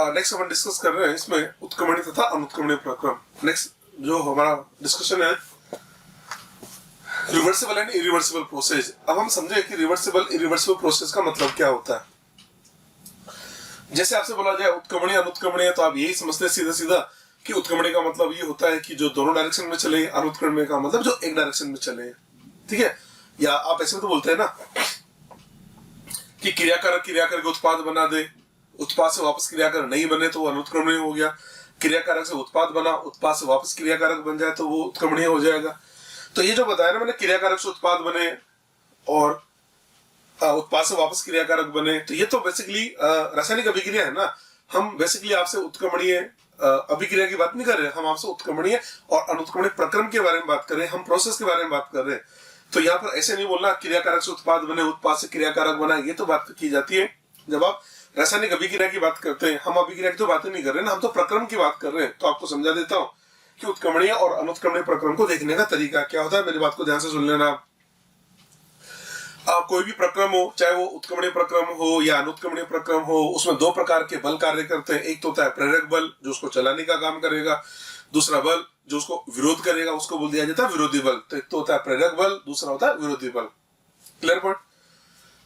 Next अपन discuss कर रहे हैं इसमें उत्क्रमणीय तथा अनुत्क्रमणीय प्रक्रम। नेक्स्ट जो हमारा डिस्कशन है रिवर्सिबल एंड इरिवर्सिबल प्रोसेस। अब हम समझे कि रिवर्सिबल इरिवर्सिबल प्रोसेस का मतलब क्या होता है। जैसे आपसे बोला जाए उत्क्रमणीय अनुत्क्रमणीय, तो आप यही समझते हैं सीधा सीधा कि उत्क्रमणीय का मतलब ये होता है कि जो दोनों डायरेक्शन में चले, अनुत्क्रमणीय का मतलब जो एक डायरेक्शन में चले, ठीक है। या आप ऐसे तो बोलते हैं ना कि क्रियाकारक के उत्पाद बना दे, उत्पाद से वापस क्रियाकारक नहीं बने तो वो अनुत्क्रमणीय हो गया। क्रियाकारक से उत्पाद बना, उत्पाद से वापस क्रियाकारक बन जाए तो वो उत्क्रमणीय हो जाएगा। तो ये जो बताया ना मैंने, क्रियाकारक से उत्पाद बने और उत्पाद से वापस क्रियाकारक बने, तो ये तो बेसिकली रासायनिक अभिक्रिया है ना। हम बेसिकली आपसे उत्क्रमणीय अभिक्रिया की बात नहीं कर रहे, हम आपसे उत्क्रमणीय और अनुत्क्रमणीय प्रक्रम के बारे में बात कर रहे हैं, हम प्रोसेस के बारे में बात कर रहे हैं। तो यहाँ पर ऐसे नहीं बोलना क्रियाकारक से उत्पाद बने, उत्पाद से क्रियाकारक बना, ये तो बात की जाती है जब आप रासायनिक अभिक्रिया की बात करते हैं। हम अभिक्रिया की तो बातें नहीं कर रहे ना, हम तो प्रक्रम की बात कर रहे हैं। तो आपको समझा देता हूँ कि उत्क्रमणीय और अनुत्क्रमणीय प्रक्रम को देखने का तरीका क्या होता है। मेरी बात को ध्यान से सुन लेना। कोई भी प्रक्रम हो, चाहे वो उत्क्रमणीय प्रक्रम हो या अनुत्क्रमणीय प्रक्रम हो, उसमें दो प्रकार के बल कार्य करते हैं। एक तो होता है प्रेरक बल जो उसको चलाने का काम करेगा, दूसरा बल जो उसको विरोध करेगा उसको बोल दिया जाता है विरोधी बल। तो एक तो होता है प्रेरक बल, दूसरा होता है विरोधी बल। Clear point.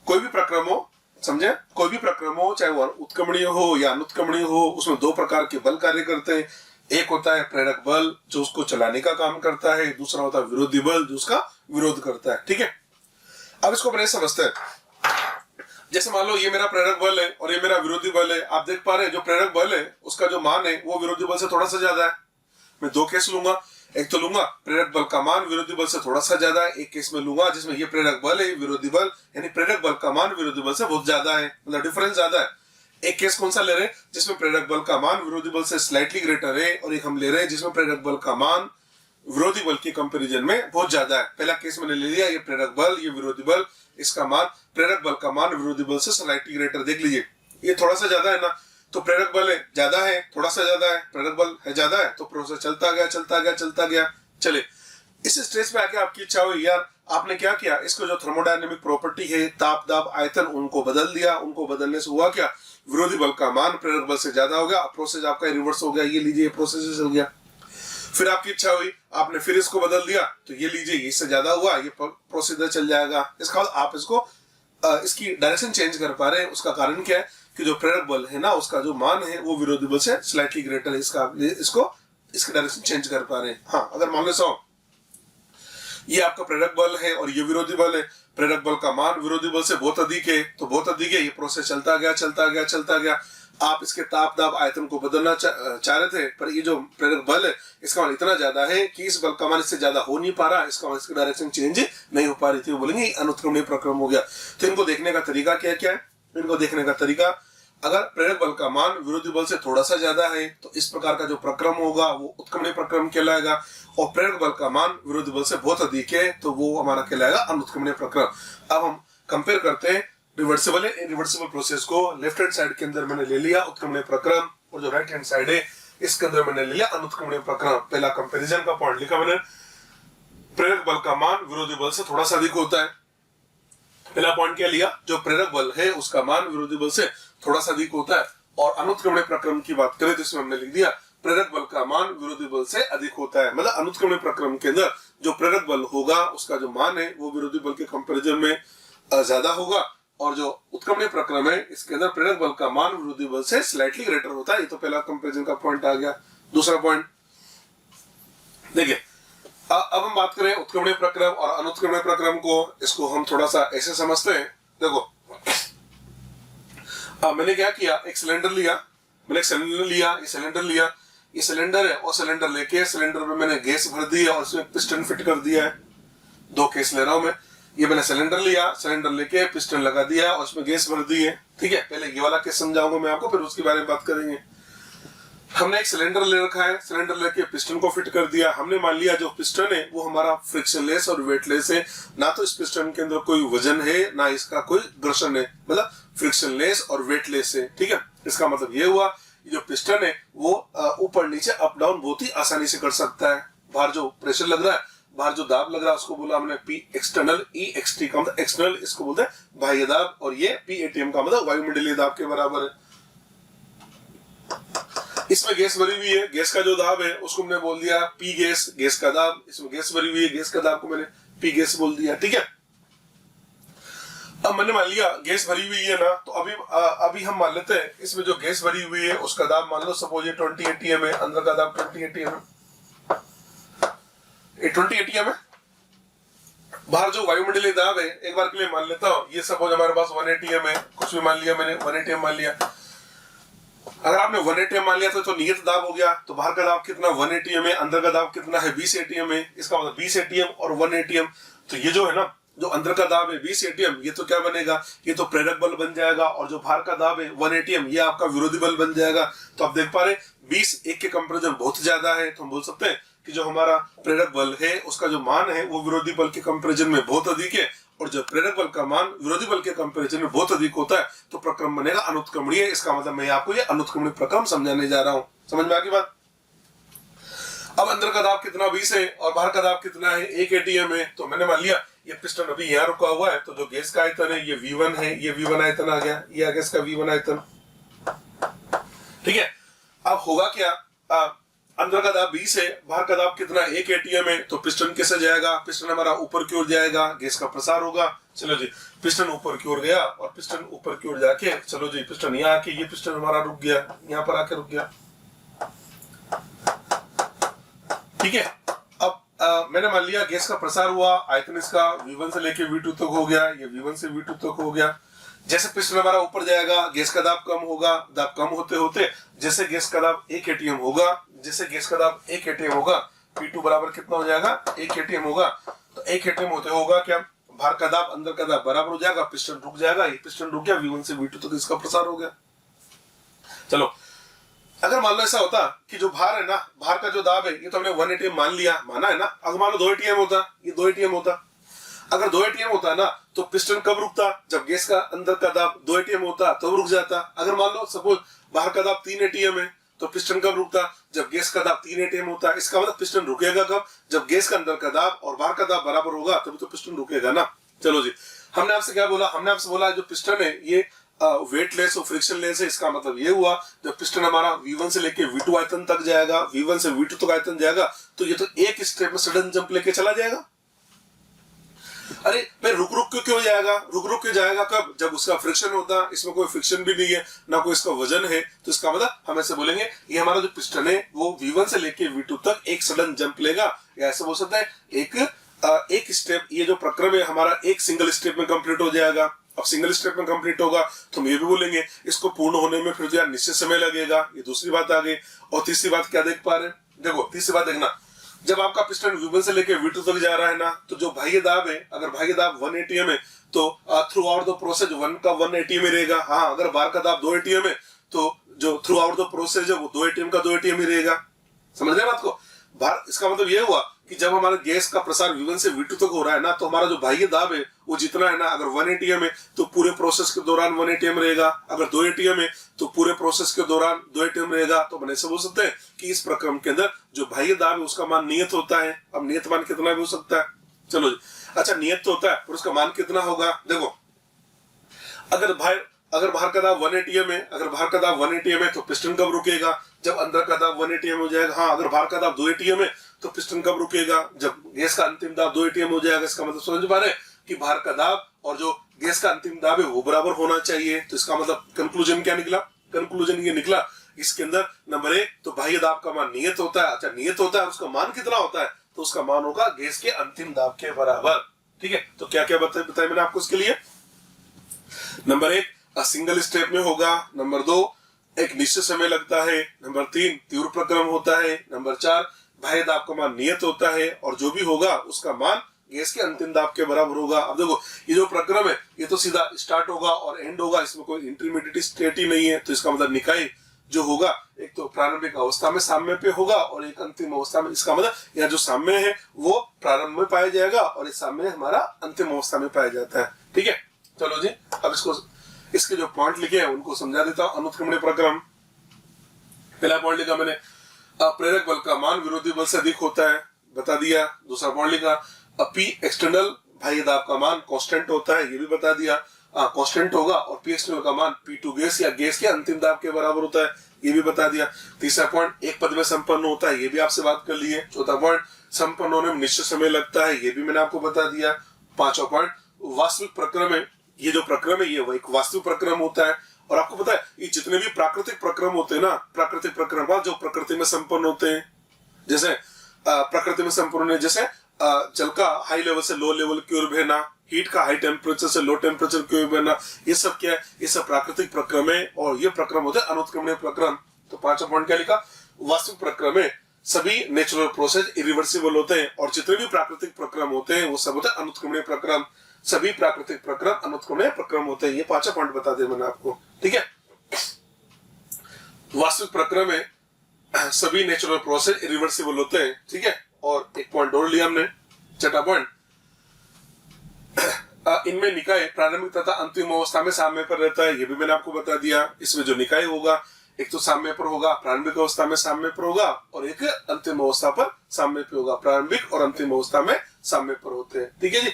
कोई भी प्रक्रम हो, समझे, कोई भी प्रक्रम हो चाहे वो उत्क्रमणीय हो या अनुत्क्रमणीय हो, उसमें दो प्रकार के बल कार्य करते हैं। एक होता है प्रेरक बल जो उसको चलाने का काम करता है, दूसरा होता है विरोधी बल जो उसका विरोध करता है। ठीक है, अब इसको अपने समझते हैं। जैसे मान लो ये मेरा प्रेरक बल है और ये मेरा विरोधी बल है। आप देख पा रहे हैं जो प्रेरक बल है उसका जो मान है वो विरोधी बल से थोड़ा सा ज्यादा है। मैं दो केस लूंगा, एक तो लूंगा प्रेरक बल का मान विरोधी बल से थोड़ा सा ज्यादा है, एक केस में लूंगा जिसमें ये प्रेरक बल है, विरोधी बल यानी प्रेरक बल का मान विरोधी बल से बहुत ज्यादा है, मतलब डिफरेंस ज्यादा है। एक केस कौन सा ले रहे हैं जिसमें प्रेरक बल का मान विरोधी बल से स्लाइटली ग्रेटर है, और एक हम ले रहे हैं जिसमें प्रेरक बल का मान विरोधी बल के कंपैरिजन में बहुत ज्यादा है। पहला केस मैंने ले लिया, ये प्रेरक बल, ये विरोधी बल, इसका मान प्रेरक बल का मान विरोधी बल से स्लाइटली ग्रेटर। देख लीजिए ये थोड़ा सा ज्यादा है ना, तो प्रेरक बल है ज्यादा है, थोड़ा सा ज्यादा है, प्रेरक बल है ज्यादा है, तो प्रोसेस चलता गया चलता गया चलता गया। चले इस स्टेज पे आके आपकी इच्छा हुई यार आपने क्या किया, इसको जो थर्मोडायनेमिक प्रॉपर्टी है ताप दाब आयतन उनको बदल दिया। उनको बदलने से हुआ क्या, विरोधी बल का मान प्रेरक बल से ज्यादा हो गया, प्रोसेस आपका रिवर्स हो गया। ये लीजिए प्रोसेस हो गया। फिर आपकी इच्छा हुई आपने फिर इसको बदल दिया, तो ये लीजिए इससे ज्यादा हुआ, ये प्रोसीजर चल जाएगा। इसका मतलब आप इसको इसकी डायरेक्शन चेंज कर पा रहे हैं। उसका कारण क्या है कि जो प्रेरक बल है ना उसका जो मान है वो विरोधी बल से स्लाइटली ग्रेटर है, इसको इसकी डायरेक्शन चेंज कर पा रहे हैं। हाँ, अगर मान लो ये आपका प्रेरक बल है और ये विरोधी बल है, प्रेरक बल का मान विरोधी बल से बहुत अधिक है, तो बहुत अधिक है, ये प्रोसेस चलता गया चलता गया चलता गया। आप इसके ताप दाब आयतन को बदलना चाह रहे थे, पर ये जो प्रेरक बल है इसका मान इतना ज्यादा है कि इस बल का मान इससे ज्यादा हो नहीं पा रहा, इसका मान इसकी डायरेक्शन चेंज नहीं हो पा रही थी। वो बोलेंगे अनुत्क्रमणीय प्रक्रम हो गया। तो इनको देखने का तरीका क्या क्या है, इनको देखने का तरीका, अगर प्रेरक बल का मान विरोधी बल से थोड़ा सा ज्यादा है तो इस प्रकार का जो प्रक्रम होगा वो उत्क्रमणीय प्रक्रम कहलाएगा, और प्रेरक बल का मान विरोधी बल से बहुत अधिक है तो वो हमारा कहलाएगा अनुत्क्रमणीय प्रक्रम। अब हम कंपेयर करते हैं रिवर्सिबल है इरिवर्सिबल प्रोसेस को। लेफ्ट हैंड साइड के अंदर मैंने ले लिया उत्क्रमणीय प्रक्रम और जो राइट हैंड साइड है इसके अंदर मैंने ले लिया अनुत्क्रमणीय प्रक्रम। पहला कंपैरिजन का पॉइंट लिखा मैंने, प्रेरक बल का मान विरोधी बल से थोड़ा सा अधिक होता है। पहला पॉइंट क्या लिया, जो प्रेरक बल है उसका मान विरोधी बल से थोड़ा सा अधिक होता है। और अनुत्क्रमणीय प्रक्रम की बात करें तो इसमें हमने लिख दिया प्रेरक बल का मान विरोधी बल से अधिक होता है। मतलब अनुत्क्रमणीय प्रक्रम के अंदर जो प्रेरक बल होगा उसका जो मान है वो विरोधी बल के कंपैरिजन में ज्यादा होगा, और जो उत्क्रमणीय प्रक्रम है इसके अंदर प्रेरक बल का मान विरोधी बल से स्लाइटली ग्रेटर होता है। ये तो पहला कंपैरिजन का पॉइंट आ गया। दूसरा पॉइंट देखिए, अब हम बात करें उत्क्रमणीय प्रक्रम और अनुत्क्रमणीय प्रक्रम को, इसको हम थोड़ा सा ऐसे समझते हैं। देखो मैंने क्या किया, एक सिलेंडर लिया, ये सिलेंडर है, और सिलेंडर लेके सिलेंडर में मैंने गैस भर दी और उसमें पिस्टन फिट कर दिया है। दो केस ले रहा हूं मैं, ये मैंने सिलेंडर लिया, सिलेंडर लेके पिस्टन लगा दिया और उसमें गैस भर दी है। ठीक है, पहले ये वाला केस समझाऊंगा मैं आपको, फिर उसके बारे में बात करेंगे। हमने एक सिलेंडर ले रखा है, सिलेंडर लेके पिस्टन को फिट कर दिया। हमने मान लिया जो पिस्टन है वो हमारा फ्रिक्शनलेस और वेटलेस है, ना तो इस पिस्टन के अंदर कोई वजन है ना इसका कोई घर्षण है, मतलब फ्रिक्शनलेस और वेटलेस है। ठीक है, इसका मतलब ये हुआ जो पिस्टन है वो ऊपर नीचे अप डाउन बहुत ही आसानी से कर सकता है। बाहर जो प्रेशर लग रहा है, बाहर जो दाब लग रहा है उसको बोला हमने पी एक्सटर्नल, ई एक्सटी का मतलब एक्सटर्नल, इसको बोलते हैं बाह्य दाब, और ये पी एटीएम का मतलब वायुमंडलीय दाब के बराबर है। इसमें गैस भरी हुई है, गैस का जो दाब है उसको हमने बोल दिया पी गैस, गैस का दाब। इसमें गैस भरी हुई है, गैस का दाब को मैंने पी गैस बोल दिया, ठीक है। अब मैंने मान लिया गैस भरी हुई है ना, तो अभी हम मान लेते हैं इसमें जो गैस भरी हुई है उसका दाब मान लो सपोज ये 20 atm है, अंदर का दाब 20 atm है, ये 20 atm है। बाहर जो वायुमंडलीय दाब है एक बार के लिए मान लेता हूं, ये सपोज हमारे पास 1 atm है, कुछ भी मान लिया मैंने 1 atm मान लिया। अगर आपने 1 atm मान लिया तो नियत दाब हो गया, तो बाहर का दाब कितना 1 atm है, अंदर का दाब कितना है 20 atm है। इसका मतलब 20 atm और 1 atm, तो ये जो है ना जो अंदर का दाब है 20 atm, ये तो क्या बनेगा, ये तो प्रेरक बल बन जाएगा। और जो बाहर का दाब है 1 atm, ये आपका विरोधी बल बन जाएगा। तो आप देख पा रहे 20 एक के कंपैरिजन बहुत ज्यादा है, तो हम बोल सकते हैं कि जो हमारा प्रेरक बल है उसका जो मान है वो विरोधी बल के कंपैरिजन में बहुत अधिक है, और जब प्रेरक बल का मान विरोधी बल के कंपैरिजन में बहुत अधिक होता है तो प्रक्रम बनेगा अनुत्क्रमणीय। इसका मतलब मैं आपको ये अनुत्क्रमणीय प्रक्रम समझाने जा रहा हूं। समझ में आ गई बात। अब अंदर का दाब कितना 20 है और बाहर का दाब कितना है 1 atm है। तो मैंने मान लिया ये पिस्टन अभी यहाँ रुका हुआ है, तो जो गैस का आयतन है ये V1 है, ये V1 आयतन आ गया, ये आ गया इसका V1 आयतन, ठीक है। अब होगा क्या, अंदर का दाब 20 है, बाहर का दाब कितना 1 atm है, तो पिस्टन कैसे जाएगा, पिस्टन हमारा ऊपर की ओर जाएगा, गैस का प्रसार होगा। चलो जी पिस्टन ऊपर की ओर गया, और पिस्टन ऊपर की ओर जाके चलो जी पिस्टन यहाँ आके ये पिस्टन हमारा रुक गया, यहाँ पर आके रुक गया, ठीक है। अब मैंने मान लिया गैस का प्रसार हुआ, आयतन इसका V1 से लेके V2 तक हो गया, ये V1 से V2 तक हो गया। जैसे पिस्टन हमारा ऊपर जाएगा गैस का दाब कम होगा, दाब कम होते होते जैसे गैस का दाब 1 atm होगा, जैसे गैस का दाब 1 atm होगा, P2 बराबर कितना हो जाएगा 1 atm होगा। तो 1 atm होते होगा क्या, बाहर का दाब अंदर का दाब बराबर हो जाएगा, पिस्टन रुक जाएगा, ये पिस्टन रुक गया, V1 से V2 तक इसका प्रसार हो गया। चलो अगर मान लो ऐसा होता कि जो बाहर है ना, बाहर का जो दाब है ये तो हमने 1 atm मान लिया, माना है ना। अगर मान लो 2 atm होता, ये 2 atm होता, अगर 2 atm होता ना तो पिस्टन कब रुकता, जब गैस का अंदर का दाब 2 atm होता तब रुक जाता। अगर मान लो सपोज बाहर का दाब 3 atm है, तो पिस्टन कब रुकता, जब गैस का दाब 3 atm होता। इसका मतलब पिस्टन रुकेगा कब, जब गैस का अंदर का दाब और बाहर का दाब बराबर होगा, तभी तो पिस्टन रुकेगा ना। चलो जी हमने आपसे क्या बोला, हमने आपसे बोला जो पिस्टन है ये वेटलेस और फ्रिक्शनलेस है। इसका मतलब ये हुआ जब पिस्टन हमारा V1 से लेके V2 आयतन तक जाएगा, V1 से V2 तक आयतन जाएगा, तो ये तो एक स्टेप में सडन जंप लेके चला जाएगा। अरे भाई रुक रुक क्यों जाएगा, रुक रुक के जाएगा कब, जब उसका फ्रिक्शन होता। इसमें कोई फ्रिक्शन भी नहीं है, ना कोई इसका वजन है, तो इसका मतलब हम ऐसे बोलेंगे ये हमारा जो पिस्टन है वो V1 से लेके V2 तक एक सडन जंप लेगा, या ऐसे बोल सकते हैं एक स्टेप, ये जो प्रक्रम है हमारा एक सिंगल स्टेप में कंप्लीट हो जाएगा। अब सिंगल स्टेप में कंप्लीट होगा तो हम ये भी बोलेंगे इसको पूर्ण होने में फिर तो यार निश्चित समय लगेगा, ये दूसरी बात आ गई। और तीसरी बात क्या देख पा रहे हैं, देखो तीसरी बात देखना, जब आपका पिस्टन V1 से लेके V2 तक जा रहा है ना, तो जो बाह्य दाब है, अगर बाह्य दाब 1 atm है तो थ्रू आउट द प्रोसेस 1 का 1 atm ही रहेगा। हाँ अगर बाहर का दाब 2 atm है तो जो थ्रू आउट द प्रोसेस है वो 2 atm का 2 atm ही रहेगा। समझ रहे हैं बात को। बाहर इसका मतलब ये हुआ कि जब हमारा गैस का प्रसार V1 से V2 तक हो रहा है ना, तो हमारा जो बाह्य दाब है वो जितना है ना, अगर 1 atm है तो पूरे प्रोसेस के दौरान 1 atm रहेगा, अगर 2 atm है तो पूरे प्रोसेस के दौरान 2 atm रहेगा। तो मैंने ऐसे बोल सकते हैं कि इस प्रक्रम के अंदर जो बाह्य दाब है उसका मान नियत होता है। अब नियत मान कितना भी हो सकता है। चलो जी अच्छा नियत तो होता है और उसका मान कितना होगा, देखो अगर बाहर का दाब 1 atm है, अगर बाहर का दाब 1 atm है तो पिस्टन कब रुकेगा, जब अंदर का दाब 1 atm हो जाएगा। हाँ अगर बाहर का दाब 2 atm है तो पिस्टन कब रुकेगा, जब गैस का अंतिम दाब 2 atm हो जाएगा। इसका मतलब समझ पा रहे हैं कि बाहर का दाब और जो गैस का अंतिम दाब है वो बराबर होना चाहिए। तो इसका मतलब कंक्लूजन क्या निकला, कंक्लूजन ये निकला इसके अंदर नंबर 1 तो बाह्य दाब का मान नियत होता है। अच्छा नियत होता है, उसका मान कितना होता है, तो उसका मान होगा गैस के अंतिम दाब के बराबर। ठीक है, तो क्या क्या बताया मैंने आपको इसके लिए। नंबर 1 सिंगल स्टेप में होगा, नंबर 2 एक निश्चित समय लगता है, नंबर 3 तीव्र प्रक्रम होता है, नंबर 4 बाह्य दाब का मान नियत होता है और जो भी होगा उसका मान गैस के अंतिम दाब के बराबर होगा। अब देखो ये जो प्रक्रम है ये तो सीधा स्टार्ट होगा और एंड होगा, इसमें कोई इंटरमीडिएट स्टेट ही नहीं है। तो इसका मतलब निकाय जो होगा एक तो प्रारंभिक अवस्था में साम्य पे होगा और एक अंतिम अवस्था में। इसका मतलब यहाँ जो साम्य है वो प्रारंभ में पाया जाएगा और इस साम्य हमारा अंतिम अवस्था में पाया जाता है। ठीक है, चलो जी अब इसके जो पॉइंट लिखे हैं उनको समझा देता हूं। अनुत्क्रमणीय प्रक्रम, पहला पॉइंट लिखा मैंने प्रेरक बल का मान विरोधी बल से अधिक होता है, बता दिया। दूसरा पॉइंट लिखा पी एक्सटर्नल बाह्य दाब का मान कांस्टेंट होता है, ये भी बता दिया। कांस्टेंट होगा और पी एक्सटर्नल का मान P2 गैस या गैस के अंतिम दाब के बराबर होता है, ये भी बता दिया। तीसरा पॉइंट एक पद में संपन्न होता है, ये भी आपसे बात कर ली है। चौथा पॉइंट संपन्न होने में निश्चित समय लगता है, ये भी मैंने आपको बता दिया। पांचवा पॉइंट वास्तविक प्रक्रम है, ये जो प्रक्रम है ये वो एक वास्तविक प्रक्रम होता है। और आपको पता है ये जितने भी प्राकृतिक प्रक्रम होते हैं ना, प्राकृतिक प्रक्रम जो प्रकृति में संपन्न होते हैं, जैसे प्रकृति में संपूर्ण है, जैसे जल का हाई लेवल से लो लेवल की ओर बहना, हीट का हाई टेम्परेचर से लो टेम्परेचर की ओर बहना, ये सब क्या है, ये सब प्राकृतिक प्रक्रम है और ये प्रक्रम होते हैं अनुत्क्रमणीय प्रक्रम। तो पांचवा पॉइंट क्या लिखा, वास्तविक प्रक्रम है सभी नेचुरल प्रोसेस इरिवर्सिबल होते हैं और जितने भी प्राकृतिक प्रक्रम होते हैं वो सब होते हैं अनुत्क्रमणीय प्रक्रम। सभी प्राकृतिक प्रक्रम अनुत्क्रमणीय प्रक्रम होते हैं, ये पांचवा पॉइंट बता दिया मैंने आपको, ठीक है। वास्तविक प्रक्रम है सभी नेचुरल प्रोसेस इरिवर्सिबल होते हैं, ठीक है। और एक पॉइंट और लिया हमने, छठा पॉइंट, इनमें निकाय प्रारंभिक तथा अंतिम अवस्था में साम्य पर रहता है, ये भी मैंने आपको बता दिया। इसमें जो निकाय होगा एक तो साम्य पर होगा, प्रारंभिक अवस्था में साम्य पर होगा और एक अंतिम अवस्था पर साम्य पर होगा। प्रारंभिक और अंतिम अवस्था में साम्य पर होते हैं, ठीक है जी।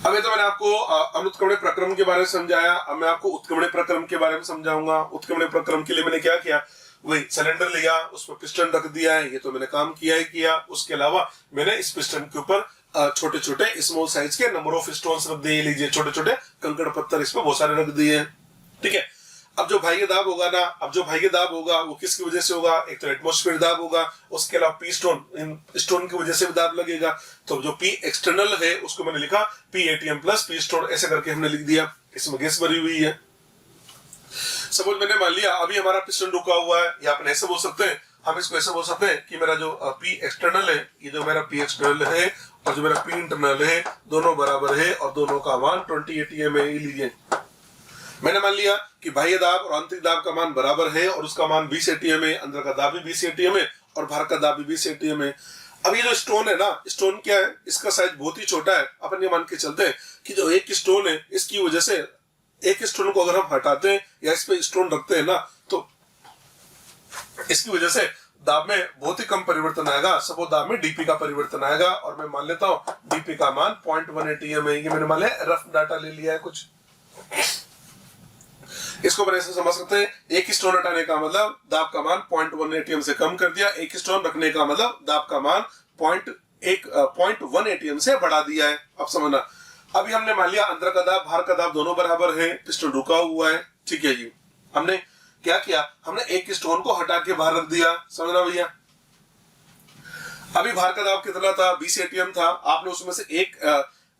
अभी तो मैंने आपको अनुत्क्रमणीय प्रक्रम के बारे में समझाया, अब मैं आपको उत्क्रमणीय प्रक्रम के बारे में समझाऊंगा। उत्क्रमणीय प्रक्रम के लिए मैंने क्या किया, वही सिलेंडर लिया, उसमें पिस्टन रख दिया है, ये तो मैंने काम किया ही किया। उसके अलावा मैंने इस पिस्टन के ऊपर छोटे छोटे स्मॉल साइज के नंबर ऑफ स्टोन्स रख दिए, लीजिए छोटे छोटे कंकड़ पत्थर इसमें बहुत सारे रख दिए हैं, ठीक है। अब जो बाह्य दाब होगा ना, अब जो बाह्य दाब होगा वो किसकी वजह से होगा, एक तो एटमॉस्फेयर दाब होगा, उसके अलावा पी स्टोन, इन स्टोन की वजह से भी दाब लगेगा। तो जो पी एक्सटर्नल है उसको मैंने लिखा P ATM plus P stone, ऐसे करके हमने लिख दिया। इसमें गैस भरी हुई है। सपोज मैंने मान लिया अभी हमारा पिस्टन रुका हुआ है, या अपन ऐसे बोल सकते हैं, हम इसको ऐसे बोल सकते हैं कि मेरा जो पी एक्सटर्नल है, ये जो मेरा पी एक्सटर्नल है और जो मेरा पी इंटरनल है दोनों बराबर है और दोनों का मान 20 एटीएम है। लीजिए मैंने मान लिया कि बाह्य दाब और आंतरिक दाब का मान बराबर है और उसका मान 20 एटीएम है, अंदर का दाब भी 20 एटीएम है और बाहर का दाब भी 20 एटीएम है। अब ये जो स्टोन है ना, स्टोन क्या है, इसका साइज बहुत ही छोटा है। अपन ये मान के चलते हैं कि जो एक स्टोन है इसकी वजह से, एक स्टोन को अगर हम हटाते हैं या इस पे स्टोन रखते हैं ना, तो इसकी वजह से दाब में बहुत ही कम परिवर्तन आएगा। सपोज दाब में डीपी का परिवर्तन आएगा और मैं मान लेता हूँ डीपी का मान 0.1 एटीएम है। ये मैंने मान लिया, रफ डाटा ले लिया है कुछ। इसको अपन ऐसे समझ सकते हैं, एक स्टोन हटाने का मतलब दाब का मान 0.1 एटीएम से कम कर दिया, एक स्टोन रखने का मतलब दाब का मान 0.1 एटीएम से बढ़ा दिया है। अब समझना, अभी हमने मान लिया अंदर का दाब बाहर का दाब दोनों बराबर है, पिस्टन रुका हुआ है, ठीक है जी। हमने क्या किया, हमने एक स्टोन को हटा के बाहर रख दिया, समझना भैया। अभी बाहर का दाब कितना था, 20 एटीएम था, आपने उसमें से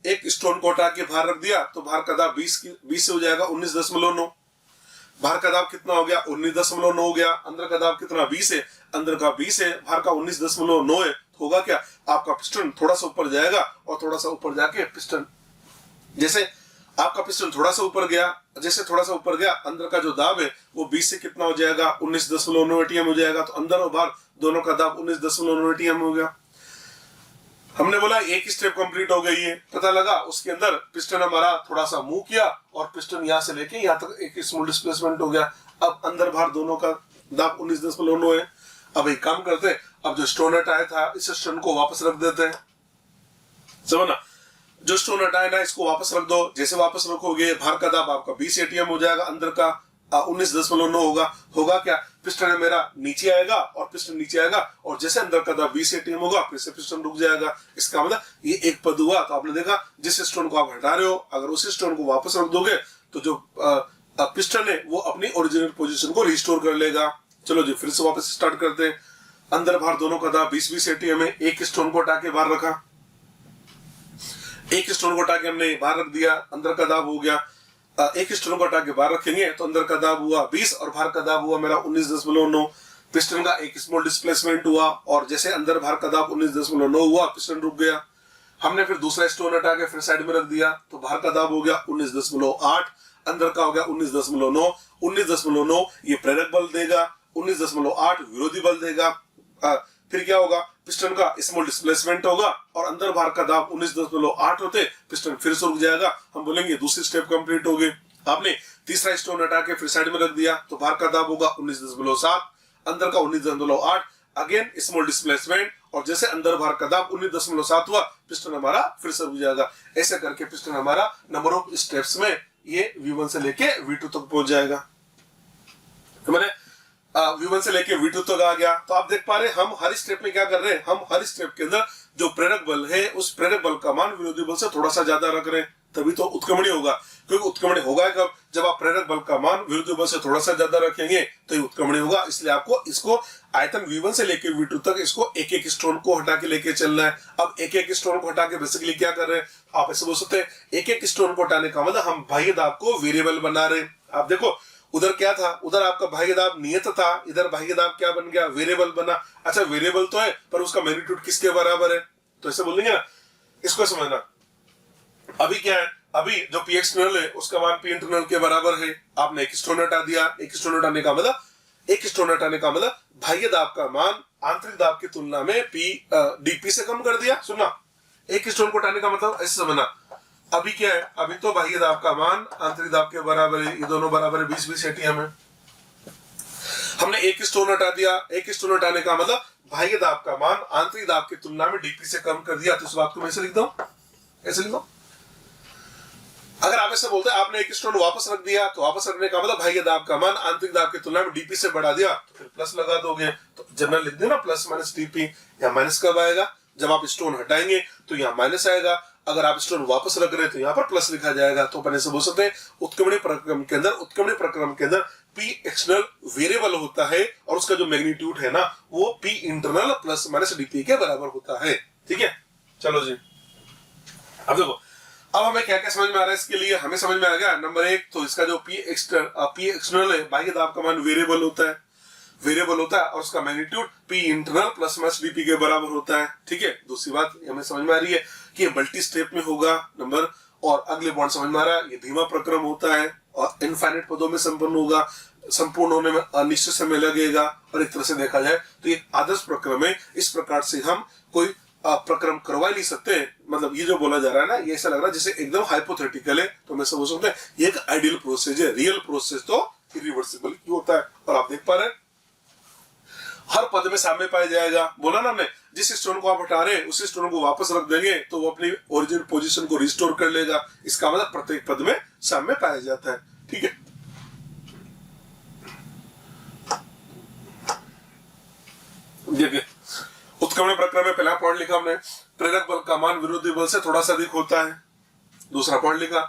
एक स्टोन को हटा के बाहर रख दिया तो बाहर का दाब 20 से हो जाएगा 19.9। बाहर का दाब कितना हो गया, 19.9 हो गया। अंदर का दाब कितना, 20 है, अंदर का 20 है, बाहर का 19.9 है। होगा क्या, आपका पिस्टन थोड़ा सा ऊपर जाएगा और थोड़ा सा ऊपर जाके पिस्टन, जैसे आपका पिस्टन थोड़ा सा ऊपर गया, जैसे थोड़ा सा ऊपर गया, अंदर का जो दाब है वो 20 से कितना हो जाएगा, 19.9 एटीएम हो जाएगा। तो अंदर और बाहर दोनों का दाब 19.9 एटीएम हो गया। हमने बोला एक स्टेप कंप्लीट हो गई है, पता लगा उसके अंदर पिस्टन हमारा थोड़ा सा मूव किया और पिस्टन यहाँ से लेके यहाँ तक एक स्मॉल डिस्प्लेसमेंट हो गया। अब अंदर बाहर दोनों का दाब 19.9 है। अब एक काम करते हैं, अब जो स्टोन हटाया था इस स्टोन को वापस रख देते हैं, समझना। जो स्टोन हटाया ना इसको वापस रख दो, जैसे वापस रखोगे बाहर का दाब आपका 20 एटीएम हो जाएगा, अंदर का 19.9 होगा। होगा क्या, पिस्टन मेरा नीचे आएगा और पिस्टन नीचे आएगा और जैसे अंदर का दाब 20 एटीएम होगा फिर से पिस्टन रुक जाएगा। इसका मतलब ये एक पद हुआ। तो आपने देखा जिस स्टोन को आप हटा रहे हो अगर उसी स्टोन को वापस रख दोगे तो जो पिस्टन है वो अपनी ओरिजिनल पोजीशन को रिस्टोर कर लेगा। चलो जी फिर से वापस स्टार्ट करते हैं। अंदर बाहर दोनों का दाब 20 एटीएम है। एक स्टोन को हटा के बाहर रखा, एक स्टोन को हटा के हमने बाहर रख दिया, अंदर का दाब हो गया। एक स्टोन को हटा के बाहर रखेंगे तो अंदर का दाब हुआ 20 और बाहर का दाब हुआ मेरा 19.9। पिस्टन का एक स्मॉल डिस्प्लेसमेंट हुआ और जैसे अंदर बाहर का दाब 19.9 हुआ पिस्टन रुक गया। हमने फिर दूसरा स्टोन हटा के फिर साइड में रख दिया तो बाहर का दाब हो गया 19.8, अंदर का हो गया 19.9। 19.9 ये प्रेरक बल देगा, 19.8 विरोधी बल देगा। फिर क्या होगा, पिस्टन का स्मॉल डिस्प्लेसमेंट होगा और अंदर बाहर का दाब 19.8 होते पिस्टन फिर से रुक जाएगा। हम बोलेंगे दूसरी स्टेप कंप्लीट हो गई। आपने तीसरा स्टोन हटा के फिर साइड में रख दिया तो बाहर का दाब होगा 19.7, अंदर का 19.8, अगेन स्मॉल डिस्प्लेसमेंट, और जैसे अंदर बाहर का दाब 19.7 हुआ, पिस्टन हमारा फिर से हो जाएगा। ऐसे करके पिस्टन हमारा नंबर ऑफ स्टेप्स में ये V1 से लेके V2 तक पहुंच जाएगा। तो मैंने V1 से लेके V2 तक आ गया। तो आप देख पा रहे हैं हम हर स्टेप में क्या कर रहे हैं, हम हर स्टेप के अंदर जो प्रेरक बल है उस प्रेरक बल का मान विरोधी बल से थोड़ा सा ज्यादा रख रहे हैं, तभी तो उत्क्रमणीय होगा। क्योंकि उत्क्रमणीय होगा कब, जब आप प्रेरक बल का मान विरोधी बल से थोड़ा सा ज्यादा रखेंगे तो ये उत्क्रमणीय होगा। इसलिए आपको इसको आयतन V1 से लेके V2 तक इसको एक एक स्टोन को हटा के लेके चलना है। अब एक एक स्टोन को हटा के बेसिकली क्या कर रहे हैं, आप ऐसे बोल सकते हैं एक एक स्टोन को हटाने का मतलब हम बाह्य दाब को वेरिएबल बना रहे हैं। आप देखो उधर क्या था, उधर आपका बाह्य दाब नियत था, इधर बाह्य दाब क्या बन गया, वेरिएबल बना। अच्छा वेरिएबल तो है पर उसका मैग्नीट्यूड किसके बराबर है, तो ऐसे बोलेंगे ना, इसको समझना। अभी क्या है, अभी जो पी एक्सटर्नल है उसका मान पी इंटरनल के बराबर है। आपने एक स्टोन हटा दिया, एक स्टोन हटाने का मतलब बाह्य दाब का मान आंतरिक दाब की तुलना में पी डीपी से कम कर दिया। सुनना, एक स्टोन को हटाने का मतलब ऐसे समझना। अभी क्या है, अभी तो बाह्य दाब का मान आंतरिक दाब के बराबर है, ये दोनों बराबर है 20-20 एटीएम है। हमने एक स्टोन हटा दिया, एक स्टोन हटाने का मतलब बाह्य दाब का मान आंतरिक दाब की तुलना में डीपी से कम कर दिया। तो इस बात को मैं ऐसे लिखता हूं, ऐसे लिखता हूं। अगर आप ऐसे बोलते हैं आपने एक स्टोन वापस रख दिया, तो वापस रखने का मतलब बाह्य दाब का मान आंतरिक दाब की तुलना में डीपी से बढ़ा दिया, तो फिर प्लस लगा दोगे। तो जनरल लिख देना प्लस माइनस डीपी। या माइनस कब आएगा, जब आप स्टोन हटाएंगे तो यहाँ माइनस आएगा, अगर आप स्टोन वापस रख रहे हैं तो यहाँ पर प्लस लिखा जाएगा। तो अपन ऐसे बोल सकते हैं उत्क्रमणीय प्रक्रम के अंदर पी एक्सटर्नल वेरिएबल होता है और उसका जो मैग्नीट्यूड है ना वो P internal plus minus DP के बराबर होता है। ठीक है, चलो जी। अब देखो अब हमें क्या क्या समझ में आ रहा है, इसके लिए हमें समझ में आ गया नंबर एक, तो इसका जो पी एक्सटर्नल है बाह्य दाब का मान वेरिएबल होता है और उसका magnitude P internal plus minus DP के बराबर होता है। ठीक है, दूसरी बात हमें समझ में आ रही है कि ये मल्टी स्टेप में होगा नंबर, और अगले पॉइंट समझ में आ रहा है ये धीमा प्रक्रम होता है और इनफाइनाइट पदों में संपन्न होगा, संपूर्ण होने में अनिश्चित समय लगेगा। और एक तरह से देखा जाए तो ये आदर्श प्रक्रम है, इस प्रकार से हम कोई प्रक्रम करवा नहीं सकते। मतलब ये जो बोला जा रहा है ना, ये ऐसा लग रहा है जैसे एकदम हाइपोथेटिकल है, तो मैं समझ सकते हैं ये एक आइडियल प्रोसेस है। रियल प्रोसेस तो इरिवर्सिबल क्यों होता है। और आप देख पा रहे हैं हर पद में साम्य पाया जाएगा। बोला ना हमने, जिस स्टोन को आप हटा रहे हैं उसी स्टोन को वापस रख देंगे तो वो अपनी ओरिजिनल पोजीशन को रिस्टोर कर लेगा। इसका मतलब प्रत्येक पद में साम्य पाया जाता है। ठीक है, देखिए उत्क्रमण प्रक्रम में पहला पॉइंट लिखा हमने, प्रेरक बल का मान विरोधी बल से थोड़ा सा अधिक होता है। दूसरा पॉइंट लिखा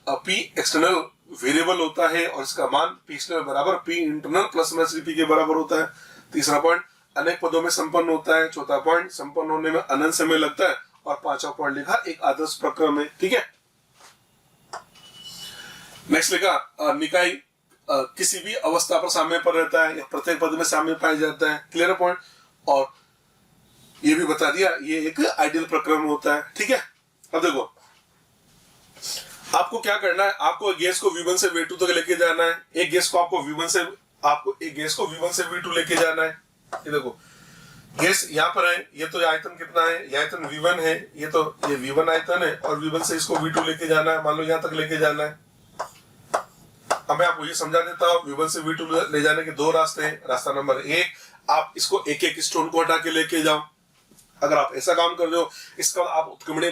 पी एक्सटर्नल वेरिएबल होता है और इसका मान पी एक्सटर्नल बराबर P internal plus minus DP के बराबर होता है। तीसरा पॉइंट अनेक पदों में संपन्न होता है। चौथा पॉइंट संपन्न होने में अनंत समय लगता है। और पांचवा पॉइंट लिखा एक आदर्श प्रक्रम है। ठीक है, नेक्स्ट लिखा निकाय किसी भी अवस्था पर साम्य पर रहता है या प्रत्येक पद में साम्य पाया जाता है। क्लियर पॉइंट, और ये भी बता दिया ये एक आइडियल प्रक्रम होता है। ठीक है, अब देखो आपको क्या करना है, आपको गैस को V1 से V2 तक लेके जाना है। एक गैस को आपको V1 से V2 लेके जाना है। ये देखो गैस यहाँ पर है, ये तो आयतन कितना है, ये आयतन V1 है, ये V1 आयतन है और V1 से इसको V2 लेके जाना है। मान लो यहाँ तक लेके जाना है। अब मैं आपको ये समझा देता हूँ, V1 से V2 ले जाने के दो रास्ते हैं। रास्ता नंबर एक, आप इसको एक एक स्टोन को हटा के लेके जाओ। अगर आप ऐसा काम कर रहे हो इसका आप उत्क्रमणीय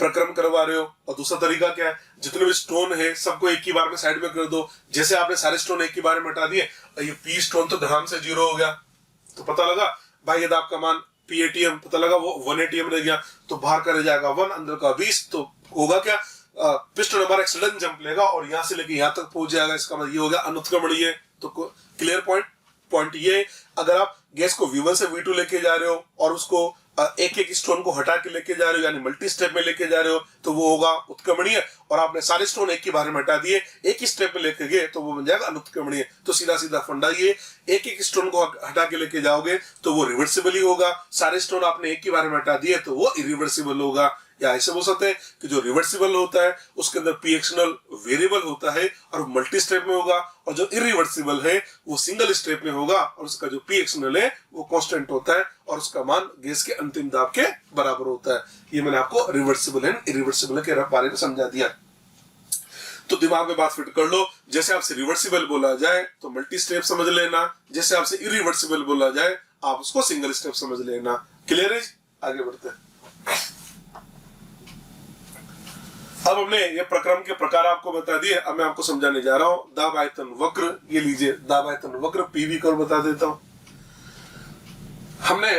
प्रक्रम करवा रहे हो। और दूसरा तरीका क्या है, जितने भी स्टोन है सबको एक ही बार में साइड में कर दो। जैसे आपने सारे स्टोन एक ही बार में हटा दिए, ये पी स्टोन तो धड़ाम से 0 हो गया, तो पता लगा बाह्य दाब का मान पी एटीएम, पता लगा वो 1 एटीएम रह गया। तो बाहर का रह जाएगा 1, अंदर का 20। तो होगा क्या, पिस्टन हमारा एक सडन जंप लेगा और यहाँ से लेके यहाँ तक पहुंच जाएगा। इसका मतलब ये हो गया अनुत्क्रमणीय। तो क्लियर पॉइंट ये, अगर आप गैस को V1 से V2 लेके जा रहे हो और उसको एक एक स्टोन को हटा के लेके जा रहे हो यानी मल्टी स्टेप में लेके जा रहे हो तो वो होगा उत्क्रमणीय। और आपने सारे स्टोन एक ही बार में हटा दिए, एक ही स्टेप में लेके गए तो वो बन जाएगा अनुत्क्रमणीय। तो सीधा सीधा फंडा ये, एक एक स्टोन को हटा के लेके जाओगे तो वो रिवर्सिबल ही होगा। सारे स्टोन आपने एक ही बार में हटा दिए तो वो इरिवर्सिबल होगा। या ऐसे बोल सकते हैं कि जो रिवर्सिबल होता है उसके अंदर पी एक्सटर्नल वेरिएबल होता है और मल्टी स्टेप में होगा, और जो इरिवर्सिबल है वो सिंगल स्टेप में होगा और उसका जो पी एक्सटर्नल है वो कांस्टेंट होता है और उसका मान गैस के अंतिम दाब के बराबर होता है। ये मैंने आपको रिवर्सिबल है इरिवर्सिबल के बारे में समझा दिया। तो दिमाग में बात फिट कर लो, जैसे आपसे रिवर्सिबल बोला जाए तो मल्टी स्टेप समझ लेना, जैसे आपसे इरिवर्सिबल बोला जाए आप उसको सिंगल स्टेप समझ लेना। क्लियर है? आगे बढ़ते हैं। अब हमने ये प्रक्रम के प्रकार आपको बता दिए, अब मैं आपको समझाने जा रहा हूं दाब आयतन वक्र। ये लीजिए दाब आयतन वक्र, पीवी कर्व बता देता हूं। हमने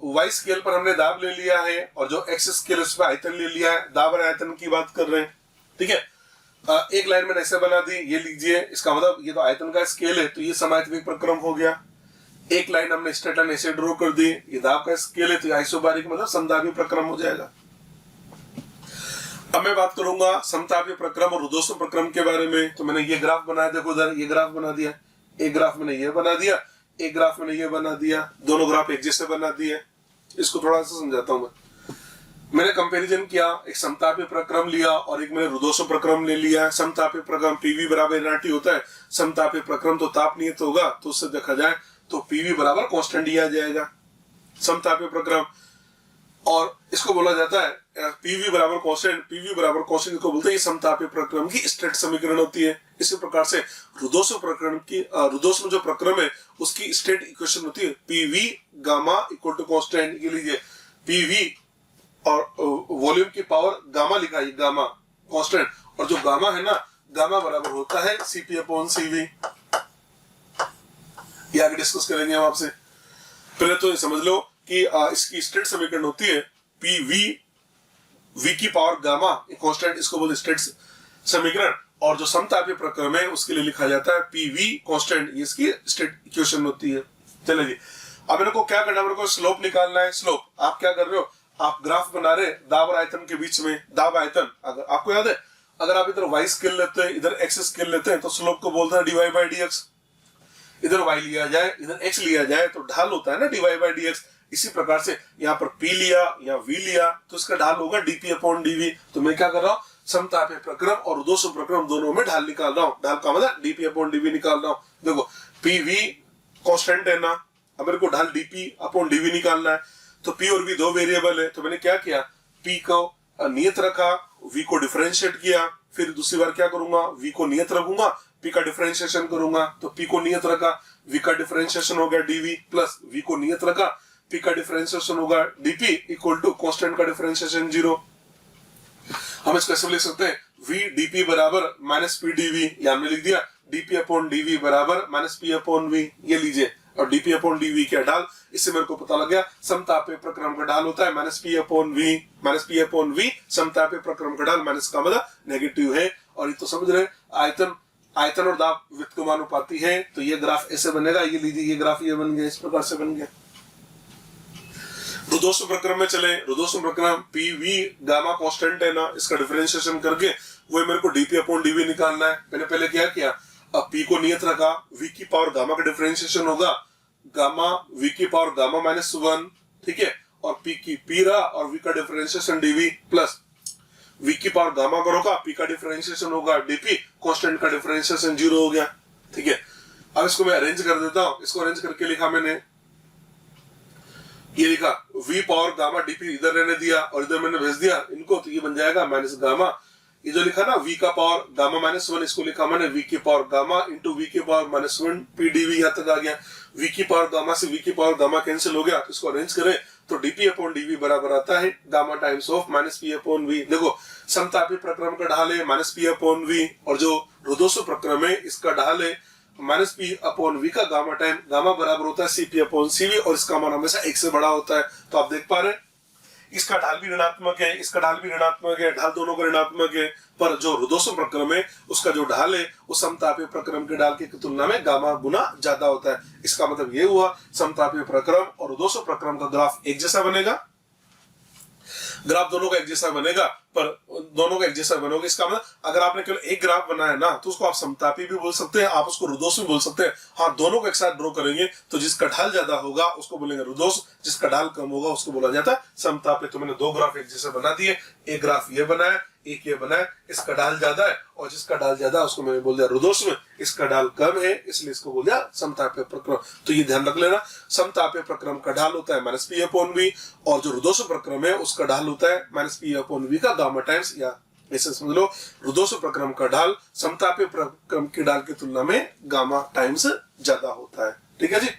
वाई स्केल पर हमने दाब ले लिया है और जो एक्स स्केल उस पर आयतन ले लिया है। दाब और आयतन की बात कर रहे हैं, ठीक है। एक लाइन मैंने ऐसे बना दी, ये लीजिए, इसका मतलब ये तो आयतन का स्केल है, तो ये समायतनिक प्रक्रम हो गया। एक लाइन हमने स्ट्रेट लाइन ऐसे ड्रॉ कर दी, ये दाब का स्केल है, तो आइसोबारिक मतलब समदाबी प्रक्रम हो जाएगा। अब मैं बात करूंगा समतापीय प्रक्रम और रुद्धोष्म प्रक्रम के बारे में। तो मैंने ये ग्राफ बनाया, देखो उधर ये ग्राफ बना दिया, एक ग्राफ मैंने ये बना दिया, एक ग्राफ मैंने ये बना दिया, दोनों ग्राफ एक जैसे बना दिए। इसको थोड़ा सा समझाता हूं मैंने कंपैरिजन किया, एक समतापीय प्रक्रम लिया और एक मैंने रुद्धोष्म प्रक्रम ले लिया। समतापीय प्रक्रम पीवी बराबर एनआरटी होता है, समतापीय प्रक्रम तो ताप नियत होगा, तो उससे देखा जाए तो पीवी बराबर कांस्टेंट ही आ जाएगा समतापीय प्रक्रम। और इसको बोला जाता है पीवी बराबर कांस्टेंट, पीवी बराबर कांस्टेंट को बोलते हैं समतापीय प्रक्रम की स्टेट समीकरण होती है। इसी प्रकार से रुद्धोष्म प्रक्रम की रुद्धोष्म जो प्रक्रम है उसकी स्टेट इक्वेशन होती है PV gamma equal to constant. ये लीजिए पीवी और वॉल्यूम की पावर गामा लिखा है, गामा कांस्टेंट, और जो गामा है ना, गामा बराबर होता है सीपी अपॉन सीवी। ये आगे डिस्कस करेंगे हम आपसे। पहले तो ये समझ लो कि इसकी स्टेट समीकरण होती है पीवी वी की पावर गामा कांस्टेंट, इसको बोलते स्टेट समीकरण। और जो समतापीय प्रक्रम है उसके लिए लिखा जाता है पीवी कांस्टेंट, ये इसकी स्टेट इक्वेशन होती है। चलिए जी, अब मेरे को क्या करना है, मेरे को स्लोप निकालना है। स्लोप आप क्या कर रहे हो, आप ग्राफ बना रहे दाब और आयतन के बीच में। दाब आयतन, अगर आपको याद है, अगर आप इधर वाई स्केल लेते हैं, इधर एक्स स्केल लेते हैं, तो स्लोप को बोलते हैं डीवाई बाई डी एक्स। इधर वाई लिया जाए, इधर एक्स लिया जाए, तो ढाल होता है ना डीवाई बाई डी एक्स। इसी प्रकार से यहाँ पर P लिया या V लिया तो इसका ढाल होगा dP अपॉन dV। तो मैं क्या कर रहा हूँ, समतापीय प्रक्रम और रुद्धोष्म प्रक्रम दोनों में ढाल निकाल रहा हूँ। ढाल का मतलब dP अपॉन dV निकाल रहा हूँ। देखो PV कांस्टेंट है ना, अब मेरे को ढाल dP अपॉन dV निकालना है। तो P और V दो वेरिएबल है, तो मैंने क्या किया, P को नियत रखा, V को डिफरेंशिएट किया, फिर दूसरी बार क्या करूंगा, V को नियत रखूंगा, P का डिफरेंशिएशन करूंगा। तो P को नियत रखा, V का डिफरेंशिएशन हो गया dV, प्लस V को नियत रखा, P का डिफरेंशिएशन होगा dP इक्वल टू कांस्टेंट का डिफरेंशिएशन 0। हम इसको ऐसे लिख सकते हैं V dP बराबर माइनस P dV, या हमने लिख दिया dP अपॉन dV बराबर माइनस P अपॉन V। ये लीजिए, और dP अपॉन dV क्या ढाल, इससे मेरे को पता लग गया समतापीय प्रक्रम का ढाल होता है minus P upon V। Minus P upon V समतापीय प्रक्रम का ढाल, माइनस का मतलब नेगेटिव है। और ये तो समझ रहे आयतन और दाब व्युत्क्रमानुपाती है, तो ये ग्राफ ऐसे बनेगा। ये लीजिए, ये ग्राफ ये बन गया, इस प्रकार से बन गया। रुद्धोष्म प्रक्रम में चले, रुद्धोष्म प्रक्रम पीवी गामा कांस्टेंट है ना, इसका डिफरेंशिएशन करके वो मेरे को dP अपॉन dV निकालना है। मैंने पहले क्या किया, अब P को नियत रखा, V की पावर गामा का डिफरेंशिएशन होगा गामा V की पावर गामा माइनस 1, ठीक है, और P की P रहा और V का डिफरेंशिएशन dV प्लस V की पावर गामा करोगा, P का डिफरेंशिएशन होगा dP, कांस्टेंट का डिफरेंशिएशन 0 हो गया, ठीक है। अब इसको मैं अरेंज कर देता हूं। इसको अरेंज करके लिखा मैंने, ये लिखा V पावर गामा dP इधर रहने दिया और इधर मैंने भेज दिया इनको, तो ये बन जाएगा माइनस गामा। ये जो लिखा ना V का पावर गामा माइनस 1, इसको लिखा मैंने V की पावर गामा इंटू V की पावर माइनस 1 P dV, यहाँ तक आ गया। V की पावर गामा से V की पावर गामा कैंसिल हो गया, तो इसको अरेंज करें तो dP अपॉन dV बराबर आता है gamma times of minus P upon V। देखो समतापीय प्रक्रम का ढाल है माइनस P अपॉन V, और जो रुद्धोष्म प्रक्रम है इसका ढाल है माइनस P अपॉन V का गामा टाइम, गामा बराबर होता है CP अपॉन CV, और इसका मान हमेशा 1 से बड़ा होता है। तो आप देख पा रहे हैं इसका ढाल भी ऋणात्मक है, इसका ढाल भी ऋणात्मक है, ढाल दोनों का ऋणात्मक है। पर जो रुद्धोष्म प्रक्रम है उसका जो ढाल है वो समतापीय प्रक्रम के ढाल की तुलना में गामा गुना ज्यादा होता है। इसका मतलब ये हुआ समतापीय प्रक्रम और रुद्धोष्म प्रक्रम का ग्राफ एक जैसा बनेगा, ग्राफ दोनों का एक जैसा बनेगा, पर दोनों का एक जैसा बनोगे। इसका मतलब अगर आपने केवल एक ग्राफ बनाया ना, तो उसको आप समतापी भी बोल सकते हैं, आप उसको रुद्धोष्म भी बोल सकते हैं। हाँ, दोनों को एक साथ ड्रॉ करेंगे तो जिसका ढाल ज्यादा होगा उसको बोलेंगे रुद्धोष्म, जिसका ढाल कम होगा उसको बोला जाता है समतापी। तो मैंने दो ग्राफ एक जैसे बना दिए, एक ग्राफ ये बनाया, एक ये बनाया, इसका ढाल ज्यादा है और जिसका ढाल ज्यादा है उसको मैंने बोल दिया रुद्धोष्म, इसका ढाल कम है इसलिए इसको बोल दिया समतापीय प्रक्रम। तो ये ध्यान रख लेना, समतापीय प्रक्रम का ढाल होता है माइनस P अपॉन V, और जो रुद्धोष्म प्रक्रम है उसका ढाल होता है माइनस P अपॉन V का गामा टाइम्स, या ऐसे समझ लो रुद्धोष्म प्रक्रम का ढाल समतापीय प्रक्रम के ढाल की तुलना में गामा टाइम्स ज्यादा होता है। ठीक है जी।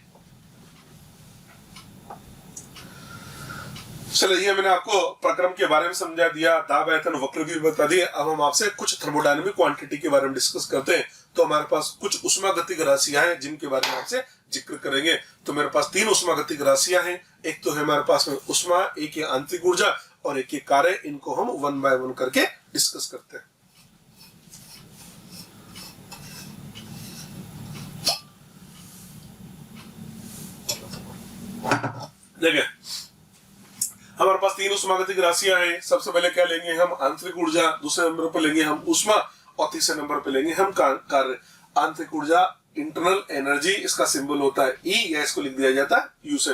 चलो, ये मैंने आपको प्रक्रम के बारे में समझा दिया, दाब आयतन वक्र भी बता दिए। अब हम आपसे कुछ थर्मोडायनामिक क्वांटिटी के बारे में डिस्कस करते हैं। तो हमारे पास कुछ उष्मागतिक राशियां हैं जिनके बारे में आपसे जिक्र करेंगे। तो मेरे पास 3 उष्मागतिक राशियां हैं। एक तो है हमारे पास में उष्मा, एक है आंतरिक ऊर्जा और एक है कार्य। इनको हम 1 बाय 1 करके डिस्कस करते हैं। देखिए, हमारे पास 3 उष्मागतिक राशियां हैं। सबसे पहले क्या लेंगे हम? आंतरिक ऊर्जा। दूसरे नंबर पर लेंगे हम उष्मा और तीसरे नंबर पर लेंगे हम कार्य। आंतरिक ऊर्जा, इंटरनल एनर्जी, इसका सिंबल होता है ई, या इसको लिख दिया जाता है यू से।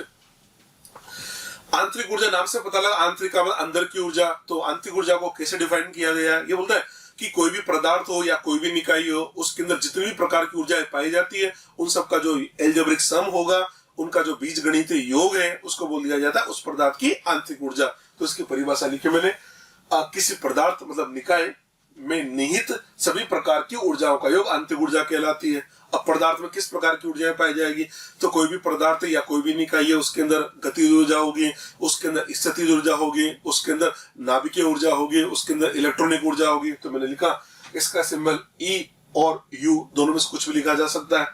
आंतरिक ऊर्जा नाम से पता लगा, आंतरिक का मतलब अंदर की ऊर्जा। तो आंतरिक ऊर्जा को कैसे डिफाइन किया गया है? ये बोलता है कि कोई भी पदार्थ हो या कोई भी निकाय हो, उसके अंदर जितनी भी प्रकार की ऊर्जा पाई जाती है, उन सबका जो एल्जेब्रिक सम होगा, उनका जो बीजगणितीय योग है, उसको बोल दिया जाता है उस पदार्थ की आंतरिक ऊर्जा। तो इसकी परिभाषा लिखी मैंने, किसी पदार्थ मतलब निकाय में निहित सभी प्रकार की ऊर्जाओं का योग आंतरिक ऊर्जा कहलाती है। अब पदार्थ में किस प्रकार की ऊर्जाएं पाई जाएगी? तो कोई भी पदार्थ या कोई भी निकाय है, उसके अंदर गतिज ऊर्जा होगी, उसके अंदर स्थितिज ऊर्जा होगी, उसके अंदर नाभिकीय ऊर्जा होगी, उसके अंदर इलेक्ट्रॉनिक ऊर्जा होगी। तो मैंने लिखा, इसका सिंबल ई और यू दोनों में से कुछ भी लिखा जा सकता है।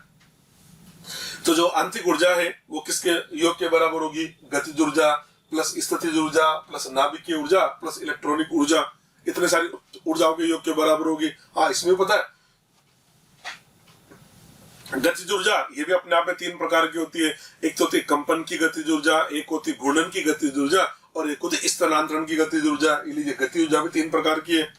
तो जो आंतरिक ऊर्जा है वो किसके योग के बराबर होगी? गतिज ऊर्जा प्लस स्थितिज ऊर्जा प्लस नाभिकीय ऊर्जा प्लस इलेक्ट्रॉनिक ऊर्जा, इतने सारी ऊर्जाओं के योग के बराबर होगी। हाँ, इसमें पता है गतिज ऊर्जा ये भी अपने आप में 3 प्रकार की होती है। एक तो होती है कंपन की गतिज ऊर्जा, एक होती है घूर्णन की गतिज ऊर्जा और एक होती है स्थानांतरण की गतिज ऊर्जा। लीजिए, गतिज ऊर्जा भी 3 प्रकार की है।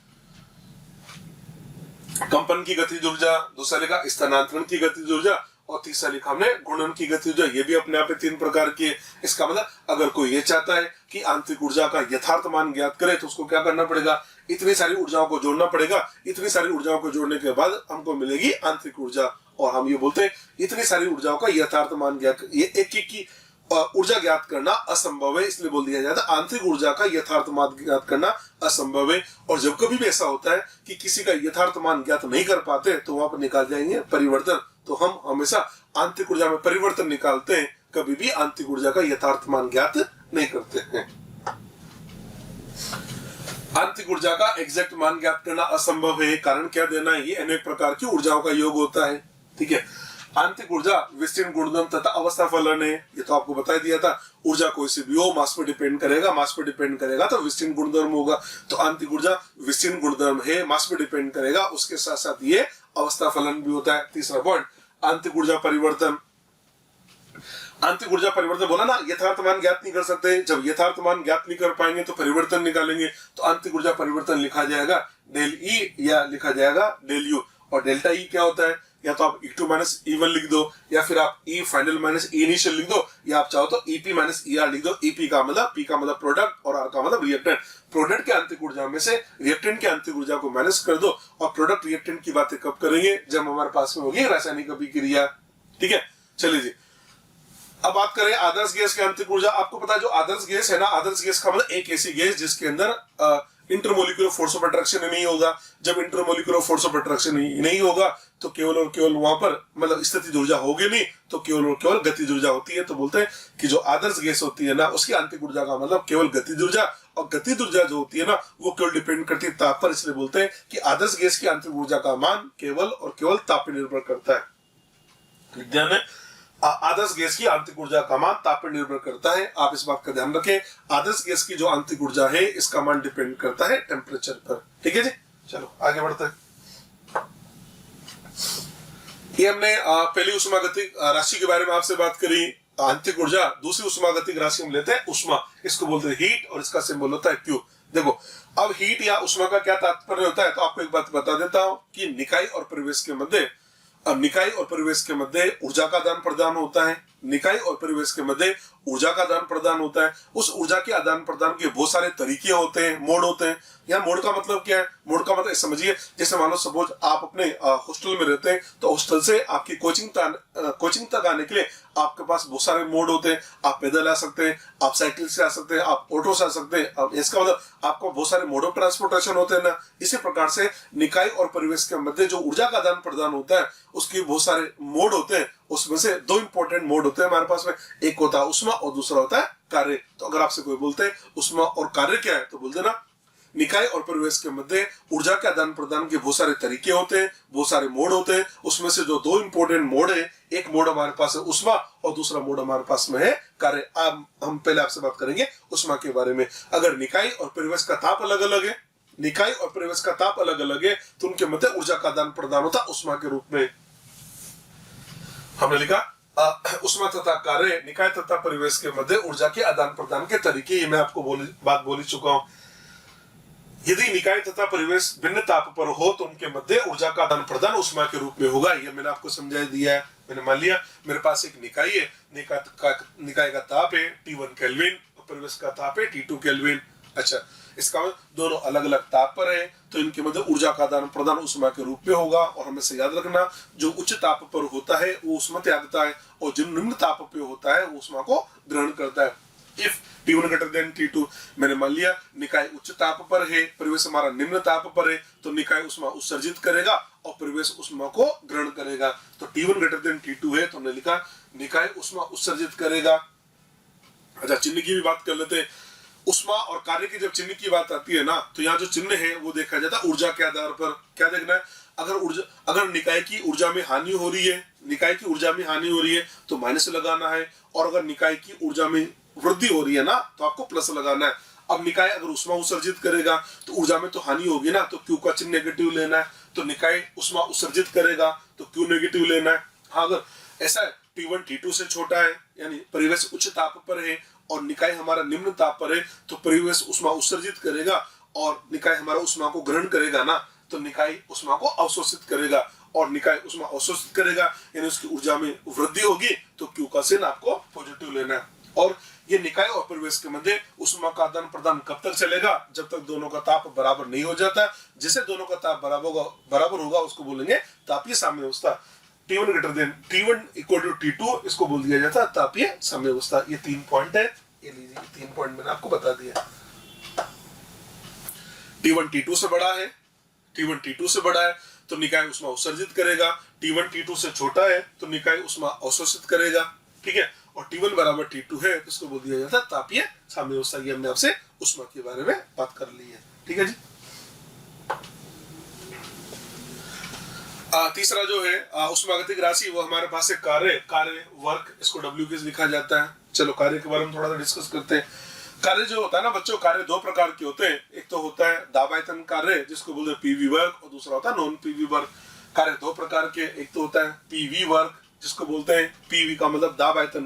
कंपन की गतिज ऊर्जा, दूसरा लिखा स्थानांतरण की गतिज ऊर्जा और तीसरा लिखा हमने घूर्णन की गतिज ऊर्जा। ये भी अपने आप में 3 प्रकार की है। इसका मतलब अगर कोई ये चाहता है कि आंतरिक ऊर्जा का यथार्थ मान ज्ञात करे तो उसको क्या करना पड़ेगा? इतनी सारी ऊर्जाओं को जोड़ना पड़ेगा। इतनी सारी ऊर्जाओं को जोड़ने के बाद हमको मिलेगी आंतरिक ऊर्जा। और हम ये बोलते हैं इतनी सारी ऊर्जाओं का यथार्थ मान ज्ञात, ये एक की ऊर्जा ज्ञात करना असंभव है, इसलिए बोल दिया जाता है आंतरिक ऊर्जा का यथार्थ मान ज्ञात करना असंभव है। और जब कभी भी ऐसा होता है कि किसी का यथार्थ मान ज्ञात नहीं कर पाते तो वहां पर निकाल जाएंगे परिवर्तन। तो हम हमेशा आंतरिक ऊर्जा में परिवर्तन निकालते हैं, कभी भी आंतरिक ऊर्जा का यथार्थ मान ज्ञात नहीं करते हैं। आंतरिक ऊर्जा का एग्जैक्ट मान ज्ञात करना असंभव है। कारण क्या देना है? ये अनेक प्रकार की ऊर्जाओं का योग होता है। ठीक है, आंतरिक ऊर्जा विस्तीर्ण गुणधर्म तथा अवस्था फलन है, ये तो आपको बता दिया था। ऊर्जा कोई सी भी हो, मास पर डिपेंड करेगा, मास पर डिपेंड करेगा तो विस्तीर्ण गुणधर्म होगा। तो आंतरिक ऊर्जा विस्तीर्ण गुणधर्म है, मास पर डिपेंड करेगा, उसके साथ साथ ये अवस्था फलन भी होता है। तीसरा पॉइंट, आंतरिक ऊर्जा परिवर्तन। आंतरिक ऊर्जा परिवर्तन बोला ना, यथार्थ मान ज्ञात नहीं कर सकते। जब यथार्थ मान ज्ञात नहीं कर पाएंगे तो परिवर्तन निकालेंगे। तो आंतरिक ऊर्जा परिवर्तन लिखा जाएगा डेल ई या लिखा जाएगा डेल यू। और डेल्टा ई क्या होता है? या तो आप E2 माइनस E1 लिख दो, या फिर आप E final minus E initial लिख दो, या आप चाहो तो EP माइनस ER लिख दो। EP का मतलब, P का मतलब प्रोडक्ट और R का मतलब रिएक्टेंट। प्रोडक्ट के आंतरिक ऊर्जा में से रिएक्टेंट के आंतरिक ऊर्जा को माइनस कर दो। और प्रोडक्ट रिएक्टेंट की बातें कब करेंगे? जब हमारे पास में होगी रासायनिक अभिक्रिया। ठीक है, चलिए जी, अब बात करें आदर्श गैस की आंतरिक ऊर्जा। आपको पता है जो आदर्श गैस है ना, आदर्श गैस का मतलब एक ऐसी गैस जिसके अंदर इंटरमोलिकुलर फोर्स ऑफ अट्रैक्शन नहीं होगा। जब इंटरमोलिकुलर फोर्स ऑफ अट्रैक्शन नहीं होगा तो केवल और केवल वहां पर मतलब स्थितिज ऊर्जा होगी नहीं, तो केवल और केवल गतिज ऊर्जा होती है। तो बोलते हैं कि जो आदर्श गैस होती है ना, उसकी आंतरिक ऊर्जा का मतलब केवल गतिज ऊर्जा, और गतिज ऊर्जा जो होती है ना वो केवल डिपेंड करती है ताप पर। इसलिए बोलते हैं कि आदर्श गैस की आंतरिक ऊर्जा का मान केवल और केवल ताप पर निर्भर करता है। ध्यान है, आदर्श गैस की आंतरिक ऊर्जा का मान ताप पर निर्भर करता है। आप इस बात का ध्यान रखें, आदर्श गैस की जो आंतरिक ऊर्जा है इसका मान डिपेंड करता है टेम्परेचर पर। ठीक है जी, चलो आगे बढ़ते हैं। ये हमने पहली उष्मागतिक राशि के बारे में आपसे बात करी, आंतरिक ऊर्जा। दूसरी उष्मागतिक राशि हम लेते हैं उष्मा, इसको बोलते हैं हीट और इसका सिंबल होता है क्यू। देखो, अब हीट या उष्मा का क्या तात्पर्य होता है? तो आपको एक बात बता देता हूं कि निकाय और परिवेश के मध्य, अब निकाय और परिवेश के मध्य ऊर्जा का आदान प्रदान होता है। निकाय और परिवेश के मध्य ऊर्जा का आदान प्रदान होता है। उस ऊर्जा के आदान प्रदान के बहुत सारे तरीके होते हैं, मोड होते हैं। यहाँ मोड का मतलब क्या है? मोड का मतलब समझिए, जैसे मान लो सपोज आप अपने हॉस्टल में रहते हैं, तो हॉस्टल से आपकी कोचिंग तक आने के लिए आपके पास बहुत सारे मोड होते हैं। आप पैदल आ सकते हैं, आप साइकिल से आ सकते हैं, आप ऑटो से आ सकते हैं। इसका मतलब आपको बहुत सारे मोड ऑफ ट्रांसपोर्टेशन होते हैं ना। इसी प्रकार से निकाय और परिवेश के मध्य जो ऊर्जा का आदान प्रदान होता है उसके बहुत सारे मोड होते हैं। उसमें से 2 इंपॉर्टेंट मोड होते हैं हमारे पास में, एक होता है उष्मा और दूसरा होता है कार्य। तो अगर आपसे कोई बोलते हैं ऊष्मा और कार्य क्या है तो बोल देना निकाय और परिवेश के मध्य ऊर्जा के आदान प्रदान के बहुत सारे तरीके होते हैं, बहुत सारे मोड होते हैं। उसमें से जो दो इंपॉर्टेंट मोड है, एक मोड हमारे पास है ऊष्मा और दूसरा मोड हमारे पास में है कार्य। अब हम पहले आपसे बात करेंगे ऊष्मा के बारे में। अगर निकाय और परिवेश का ताप अलग अलग है, निकाय और परिवेश का ताप अलग अलग है, तो उनके मध्य ऊर्जा का आदान प्रदान होता ऊष्मा के रूप में। हमने लिखा ऊष्मा तथा कार्य, निकाय तथा परिवेश के मध्य ऊर्जा के आदान प्रदान के तरीके, ये मैं आपको बात बोल चुका हूं। यदि निकाय तथा परिवेश भिन्न ताप पर हो तो उनके मध्य ऊर्जा का आदान प्रदान ऊष्मा के रूप में होगा। ये मैंने आपको समझा दिया है। मैंने मान लिया मेरे पास एक निकाय है, निकाय का ताप है T1 केल्विन और परिवेश का ताप है T2 केल्विन। अच्छा, इसका दोनों अलग अलग ताप पर है तो इनके मध्य ऊर्जा का आदान प्रदान ऊष्मा के रूप में होगा। और हमें से याद रखना, जो उच्च ताप पर होता है वो ऊष्मा त्यागता है और जो निम्न ताप पे होता है वो ऊष्मा को ग्रहण करता है। If T1 greater than T2, मैंने मान लिया निकाय उच्च ताप पर है, परिवेश हमारा निम्न ताप पर है, तो निकाय ऊष्मा उत्सर्जित करेगा और परिवेश ऊष्मा को ग्रहण करेगा। तो T1 greater than T2 है तो हमने लिखा निकाय ऊष्मा उत्सर्जित करेगा। अच्छा, चिन्ह की भी बात कर लेते हैं। ऊष्मा और कार्य की जब चिन्ह की बात आती है ना, तो यहाँ जो चिन्ह है वो देखा जाता है ऊर्जा के आधार पर। क्या देखना है, अगर निकाय की ऊर्जा में हानि हो रही है, निकाय की ऊर्जा में हानि हो रही है तो माइनस लगाना है, और अगर निकाय की ऊर्जा में वृद्धि हो रही है ना तो आपको प्लस लगाना है। अब निकाय अगर ऊष्मा उत्सर्जित करेगा तो ऊर्जा में तो हानि होगी ना, तो क्यू का चिन्ह नेगेटिव लेना है। तो निकाय ऊष्मा उत्सर्जित करेगा तो क्यू नेगेटिव लेना है। हाँ, अगर ऐसा है T1 T2 से छोटा है, यानी परिवेश उच्च ताप पर है और निकाय हमारा निम्न ताप पर है, तो परिवेश ऊष्मा उत्सर्जित करेगा और निकाय हमारा ऊष्मा को ग्रहण करेगा ना, तो निकाय ऊष्मा को अवशोषित करेगा और निकाय ऊष्मा अवशोषित करेगा, यानी उसकी ऊर्जा में वृद्धि होगी तो क्यू का चिन्ह आपको पॉजिटिव लेना है। और ये निकाय और परिवेश के मध्य ऊष्मा का आदान प्रदान कब तक चलेगा, जब तक दोनों का ताप बराबर नहीं हो जाता। जिसे दोनों का ताप बराबर होगा उसको बोलेंगे तापीय साम्यावस्था। T1 इक्वल टू T2 इसको बोल दिया जाता है तापीय साम्यावस्था। ये 3 पॉइंट है, ये लीजिए 3 पॉइंट मैंने आपको बता दिया। T1 T2 से बड़ा है, T1 T2 से बड़ा है तो निकाय ऊष्मा उत्सर्जित करेगा। T1 T2 से छोटा है तो निकाय ऊष्मा अवशोषित करेगा। ठीक है, और T1 बराबर T2 है तो इसको बोल दिया जाता है तापीय साम्यावस्था। ये हमने आपसे ऊष्मा के बारे में बात कर ली है। ठीक है जी। तीसरा जो है ऊष्मागतिक राशि, वो हमारे पास है कार्य वर्क, इसको W के लिखा जाता है। चलो कार्य के बारे में थोड़ा सा डिस्कस करते हैं। कार्य जो होता है ना बच्चों, कार्य दो प्रकार के होते हैं। एक तो होता है दाबायतन कार्य जिसको बोलते हैं PV वर्क, और दूसरा होता है नॉन PV वर्क। कार्य दो प्रकार के, एक तो होता है PV वर्क जिसको बोलते हैं, PV का मतलब दाबायतन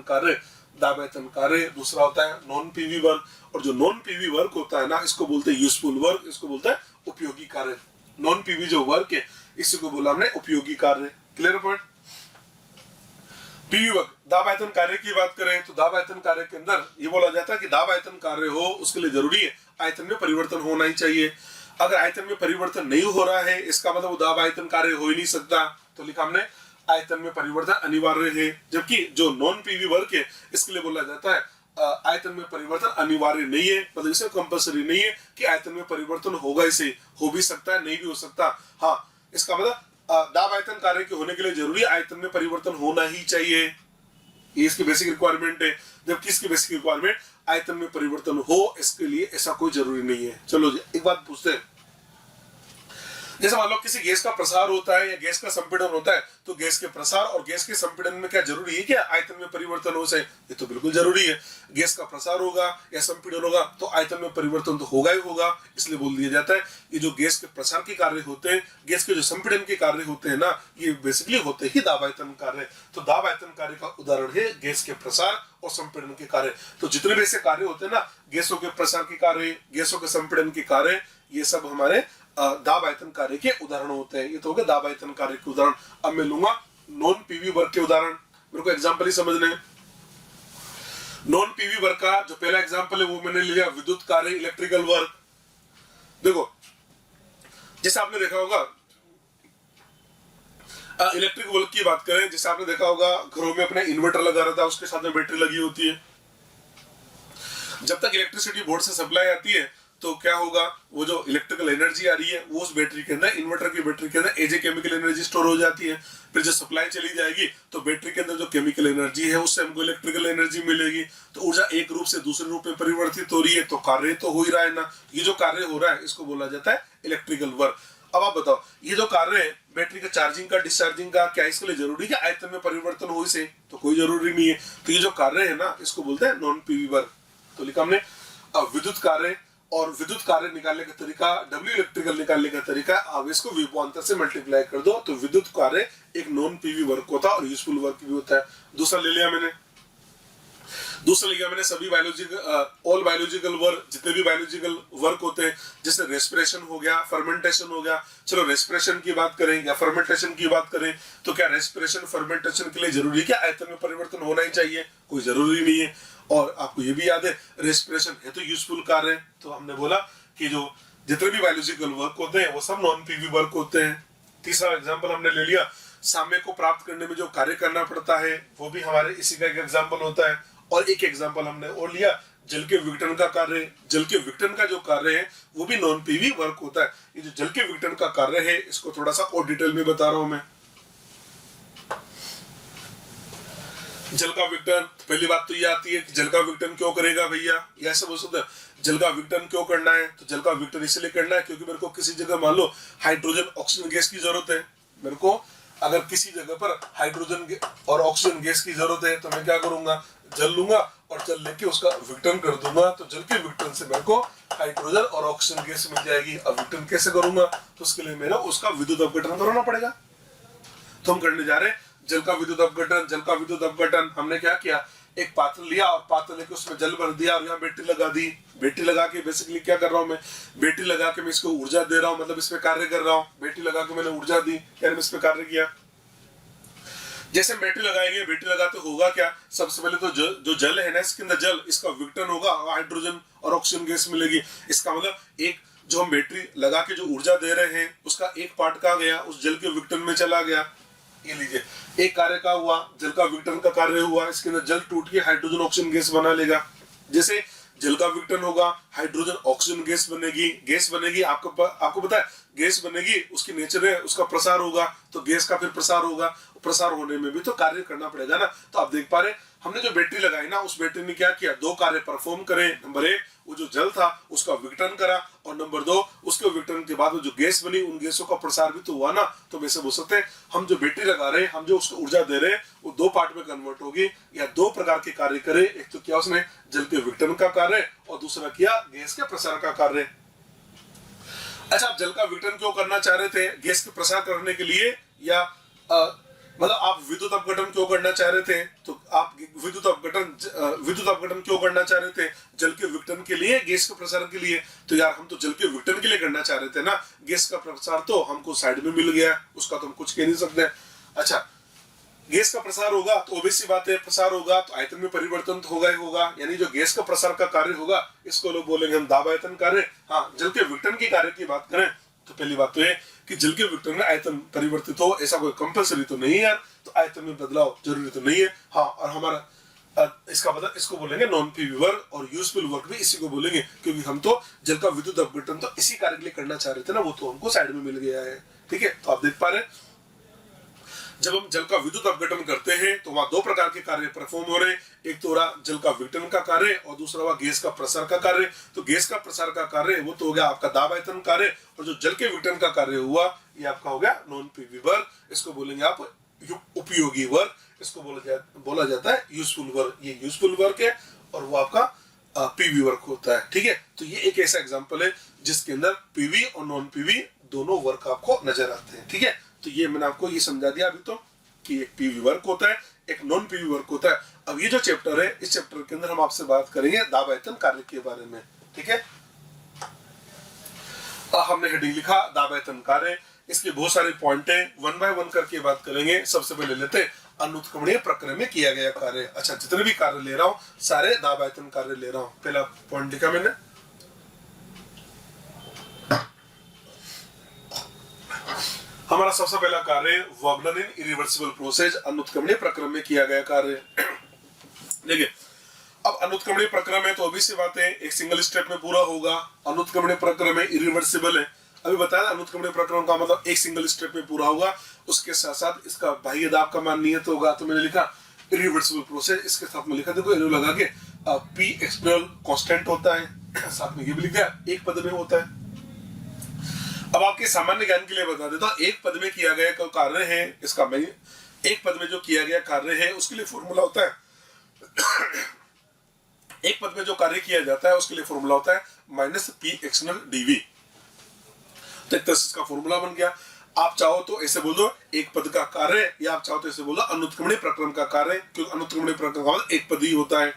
कार्य, दूसरा होता है नॉन PV वर्क। और जो नॉन PV वर्क होता है ना, इसको बोलते हैं यूजफुल वर्क, इसको बोलते हैं उपयोगी कार्य। नॉन PV जो वर्क है इसी को बोला हमने उपयोगी कार्य। Clear point. PV वर्क, दाब आयतन कार्य की बात करें तो दाब आयतन कार्य के अंदर ये बोला जाता है कि दाब आयतन कार्य हो उसके लिए जरूरी है आयतन में परिवर्तन होना ही चाहिए। अगर आयतन में परिवर्तन नहीं हो रहा है इसका मतलब वो दाब आयतन कार्य हो ही नहीं सकता। तो लिखा हमने आयतन में परिवर्तन अनिवार्य है। जबकि जो नॉन PV वर्क है इसके लिए बोला जाता है आयतन में परिवर्तन अनिवार्य नहीं है, मतलब इसे कंपल्सरी नहीं है कि आयतन में परिवर्तन होगा, इसे हो भी सकता है नहीं भी हो सकता। हाँ, इसका मतलब दाब आयतन कार्य के होने के लिए जरूरी आयतन में परिवर्तन होना ही चाहिए, ये इसकी बेसिक रिक्वायरमेंट है। जबकि इसकी बेसिक रिक्वायरमेंट आयतन में परिवर्तन हो इसके लिए ऐसा कोई जरूरी नहीं है। चलो जी एक बात पूछते हैं, जैसे मान लो किसी गैस का प्रसार होता है या गैस का संपीड़न होता है, तो गैस के प्रसार और गैस के संपीड़न में क्या जरूरी है क्या आयतन में परिवर्तन हो से? ये तो बिल्कुल जरूरी है। गैस का प्रसार होगा या संपीड़न होगा तो आयतन में परिवर्तन तो होगा ही होगा। इसलिए बोल दिया जाता है ये जो गैस के प्रसार के कार्य होते हैं, गैस के जो संपीड़न के कार्य होते हैं ना, ये बेसिकली होते ही दाब आयतन कार्य। तो दाब आयतन कार्य का उदाहरण है गैस के प्रसार और संपीड़न के कार्य। तो जितने भी ऐसे कार्य होते हैं ना, गैसों के प्रसार के कार्य, गैसों के संपीड़न के कार्य, ये सब हमारे दाब आयतन कार्य के उदाहरण होते हैं। ये तो हो गया दाब आयतन कार्य के उदाहरण। अब मैं लूंगा नॉन PV वर्क के उदाहरण, मेरे को एग्जांपल ही समझने हैं। नॉन PV वर्क का जो पहला एग्जांपल है वो मैंने लिया विद्युत कार्य, इलेक्ट्रिकल वर्क। देखो जैसे आपने देखा होगा इलेक्ट्रिक वर्क की बात करें, जैसे आपने देखा होगा घरों में अपने इन्वर्टर लगा रहता है, उसके साथ में बैटरी लगी होती है। जब तक इलेक्ट्रिसिटी बोर्ड से सप्लाई आती है तो क्या होगा, वो जो इलेक्ट्रिकल एनर्जी आ रही है वो उस बैटरी के अंदर, इन्वर्टर की बैटरी के अंदर as a chemical energy store हो जाती है। फिर जब सप्लाई चली जाएगी तो बैटरी के अंदर जो केमिकल एनर्जी है उससे हमको इलेक्ट्रिकल एनर्जी मिलेगी। तो ऊर्जा एक रूप से दूसरे रूप में परिवर्तित हो रही है, तो कार्य तो हो ही रहा है ना। ये जो कार्य हो रहा है इसको बोला जाता है इलेक्ट्रिकल वर्क। अब आप बताओ, ये जो कार्य है बैटरी का चार्जिंग का, डिस्चार्जिंग का, क्या इसके लिए जरूरी है कि आयतन में परिवर्तन हो इसे? तो कोई जरूरी नहीं है। तो ये जो कार्य है ना इसको बोलते हैं नॉन पीवी वर्क। तो लिखा हमने विद्युत कार्य, और विद्युत कार्य निकालने का तरीका, डब्ल्यू इलेक्ट्रिकल निकालने का तरीका, आप इसको विभवांतर से मल्टीप्लाई कर दो तो विद्युत कार्य एक नॉन पीवी वर्क होता है और यूजफुल वर्क भी होता है। दूसरा ले लिया मैंने, सभी बायोलॉजिकल, ऑल बायोलॉजिकल वर्क, जितने भी बायोलॉजिकल वर्क होते हैं, जैसे रेस्पिरेशन हो गया, फर्मेंटेशन हो गया। चलो रेस्पिरेशन की बात करें या फर्मेंटेशन की बात करें, तो क्या रेस्पिरेशन फर्मेंटेशन के लिए जरूरी है कि आयतन में परिवर्तन होना ही चाहिए? कोई जरूरी नहीं है। और आपको ये भी याद है रेस्पिरेशन है तो यूजफुल कार्य है। तो हमने बोला कि जो जितने भी बायोलॉजिकल वर्क होते हैं वो सब नॉन पीवी वर्क होते हैं। तीसरा एग्जाम्पल हमने ले लिया, साम्य को प्राप्त करने में जो कार्य करना पड़ता है वो भी हमारे इसी का एक एग्जाम्पल होता है। और एक एग्जाम्पल हमने और लिया जल के विघटन का कार्य। जल के विघटन का जो कार्य है वो भी नॉन पीवी वर्क होता है। ये जो जल के विघटन का कार्य है इसको थोड़ा सा और डिटेल में बता रहा हूं मैं। जल का विघटन, पहली बात तो ये आती है कि जल का विघटन क्यों करेगा भैया, यह सब हो जल का विघटन क्यों करना है? तो जल का विघटन इसलिए करना है क्योंकि मेरे को किसी जगह मान लो हाइड्रोजन ऑक्सीजन गैस की जरूरत है। मेरे को अगर किसी जगह पर हाइड्रोजन और ऑक्सीजन गैस की जरूरत है तो मैं क्या करूंगा, जल लूंगा और जल लेके उसका विघटन कर दूंगा। तो जल के विघटन से मेरे को हाइड्रोजन और ऑक्सीजन गैस मिल जाएगी। अब विघटन कैसे करूंगा, तो उसके लिए मेरा उसका विद्युत अपघटन करना पड़ेगा। तो हम करने जा रहे हैं जल का विद्युत अपघटन। जल का विद्युत अपघटन हमने क्या किया, एक पात्र लिया और पात्र लेके उसमें जल भर दिया और यहाँ बैटरी लगा दी। बैटरी लगा के बेसिकली क्या कर रहा हूँ मैं, बैटरी लगा के मैं इसको ऊर्जा दे रहा हूँ, मतलब इसमें कार्य कर रहा हूँ। बैटरी लगा के मैंने ऊर्जा दी, यानी मैं इसमें कार्य किया। जैसे बैटरी लगाएंगे, बैटरी लगाते होगा क्या, सबसे पहले तो जो जल है ना इसके अंदर जल, इसका विघटन होगा, हाइड्रोजन और ऑक्सीजन गैस मिलेगी। इसका मतलब एक जो हम बैटरी लगा के जो ऊर्जा दे रहे हैं उसका एक पार्ट कहाँ गया, उस जल के विघटन में चला गया। ये लीजिए, एक कार्य का हुआ, जल का विघटन का कार्य हुआ, इसके अंदर जल टूट के हाइड्रोजन ऑक्सीजन गैस बना लेगा। जैसे जल का विघटन होगा, हाइड्रोजन ऑक्सीजन गैस बनेगी, गैस बनेगी, आपको पता है गैस बनेगी, उसकी नेचर है उसका प्रसार होगा, तो गैस का फिर प्रसार होगा। प्रसार होने में भी तो कार्य करना पड़ेगा ना। तो आप देख पा रहे हमने जो बैटरी लगाई ना, उस बैटरी ने क्या किया, दो कार्य परफॉर्म करे। नंबर एक, वो जो जल था उसका विघटन करा, और नंबर दो, उसके विघटन के बाद वो जो गैस बनी उन गैसों का प्रसार भी तो हुआ ना। तो वैसे बोल सकते हैं हम जो बैटरी लगा रहे हैं, हम जो उसको ऊर्जा दे रहे हैं, वो दो पार्ट में कन्वर्ट होगी या दो प्रकार के कार्य करे। एक तो किया उसने जल के विघटन का कार्य और दूसरा किया गैस के प्रसार का कार्य। अच्छा, आप जल का विघटन क्यों करना चाह रहे थे, गैस के प्रसार करने के लिए, या मतलब आप विद्युत अपघटन क्यों करना चाह रहे थे? तो आप विद्युत अपघटन क्यों करना चाह रहे थे, जल के विघटन के लिए, गैस के प्रसार के लिए? तो यार हम तो जल के विघटन के लिए करना चाह रहे थे ना, गैस का प्रसार तो हमको साइड में मिल गया, उसका तो हम कुछ कह नहीं सकते। अच्छा, गैस का प्रसार होगा तो ऑब्वियस सी बात है, प्रसार होगा तो आयतन में परिवर्तन तो होगा ही होगा, यानी जो गैस का प्रसार का कार्य होगा इसको लोग बोलेंगे हम दाब आयतन कार्य। हाँ, जल के विघटन के कार्य की बात करें तो पहली बात तो है कि जल के विघटन में आयतन परिवर्तित हो, ऐसा कोई कंपल्सरी तो नहीं है यार, तो आयतन में बदलाव जरूरी तो नहीं है। हाँ, और हमारा इसका मतलब इसको बोलेंगे नॉन पीवी वर्क, और यूजफुल वर्क भी इसी को बोलेंगे, क्योंकि हम तो जल का विद्युत अपघटन तो इसी कार्य के लिए करना चाह रहे थे ना, वो तो हमको साइड में मिल गया है। ठीक है, तो आप देख पा रहे हैं जब हम जल का विद्युत अपघटन करते हैं तो वहां दो प्रकार के कार्य परफॉर्म हो रहे हैं। एक तो रहा जल का विघटन का कार्य और दूसरा हुआ गैस का प्रसार का कार्य। तो गैस का प्रसार का कार्य वो तो हो गया आपका दाब आयतन कार्य, और जो जल के विघटन का कार्य हुआ ये आपका हो गया नॉन पीवी वर्क। इसको बोलेंगे आप उपयोगी वर्क, इसको बोला जाता है यूजफुल वर्क। ये यूजफुल वर्क है और वो आपका पीवी वर्क होता है। ठीक है, तो ये एक ऐसा एग्जाम्पल है जिसके अंदर पीवी और नॉन पीवी दोनों वर्क आपको नजर आते हैं। ठीक है, तो ये मैंने आपको ये समझा दिया अभी तो कि एक पीवी वर्क होता है, एक नॉन पीवी वर्क होता है। अब ये जो चैप्टर है, इस चैप्टर के अंदर हम आपसे बात करेंगे दाब आयतन कार्य के बारे में। ठीक है, हमने हेडिंग लिखा दाब आयतन कार्य, इसके बहुत सारे पॉइंट है, वन बाय वन करके बात करेंगे। सबसे पहले लेते हैं अनुत्क्रमणीय प्रक्रिया में किया गया कार्य। अच्छा, जितने भी कार्य ले रहा हूँ सारे दाब आयतन कार्य ले रहा हूँ। पहला पॉइंट लिखा मैंने, हमारा सबसे पहला कार्य वॉगनर इन इरिवर्सिबल प्रोसेस, अनुत्क्रमणीय प्रक्रम में किया गया कार्य। देखिए, अब अनुत्क्रमणीय प्रक्रम है तो obvious सी बात है एक सिंगल स्टेप में पूरा होगा। अनुत्क्रमणीय प्रक्रम है, इरिवर्सिबल है। अभी बताया अनुत्क्रमणीय प्रक्रम का मतलब एक सिंगल स्टेप में पूरा होगा, उसके साथ साथ इसका बाह्य दाब का मान नियत होगा। तो मैंने लिखा इरिवर्सिबल प्रोसेस, इसके साथ में लिखा देखो एरो लगा के पी एक्सटर्नल कांस्टेंट होता है, साथ में ये भी लिख दिया एक पद में होता है। अब आपके सामान्य ज्ञान के लिए बता देता हूं, एक पद में किया गया कार्य है इसका, मैं एक पद में जो किया गया कार्य है उसके लिए फॉर्मूला होता है एक पद में जो कार्य किया जाता है उसके लिए फॉर्मूला होता है माइनस पी एक्सटर्नल डीवी। तो एक तरह से इसका फॉर्मूला बन गया। आप चाहो तो ऐसे बोल दो एक पद का कार्य, या आप चाहो तो ऐसे बोल दो अनुत्क्रमणीय प्रक्रम का कार्य, क्योंकि अनुत्क्रमणीय प्रक्रम का मतलब एक पद ही होता है।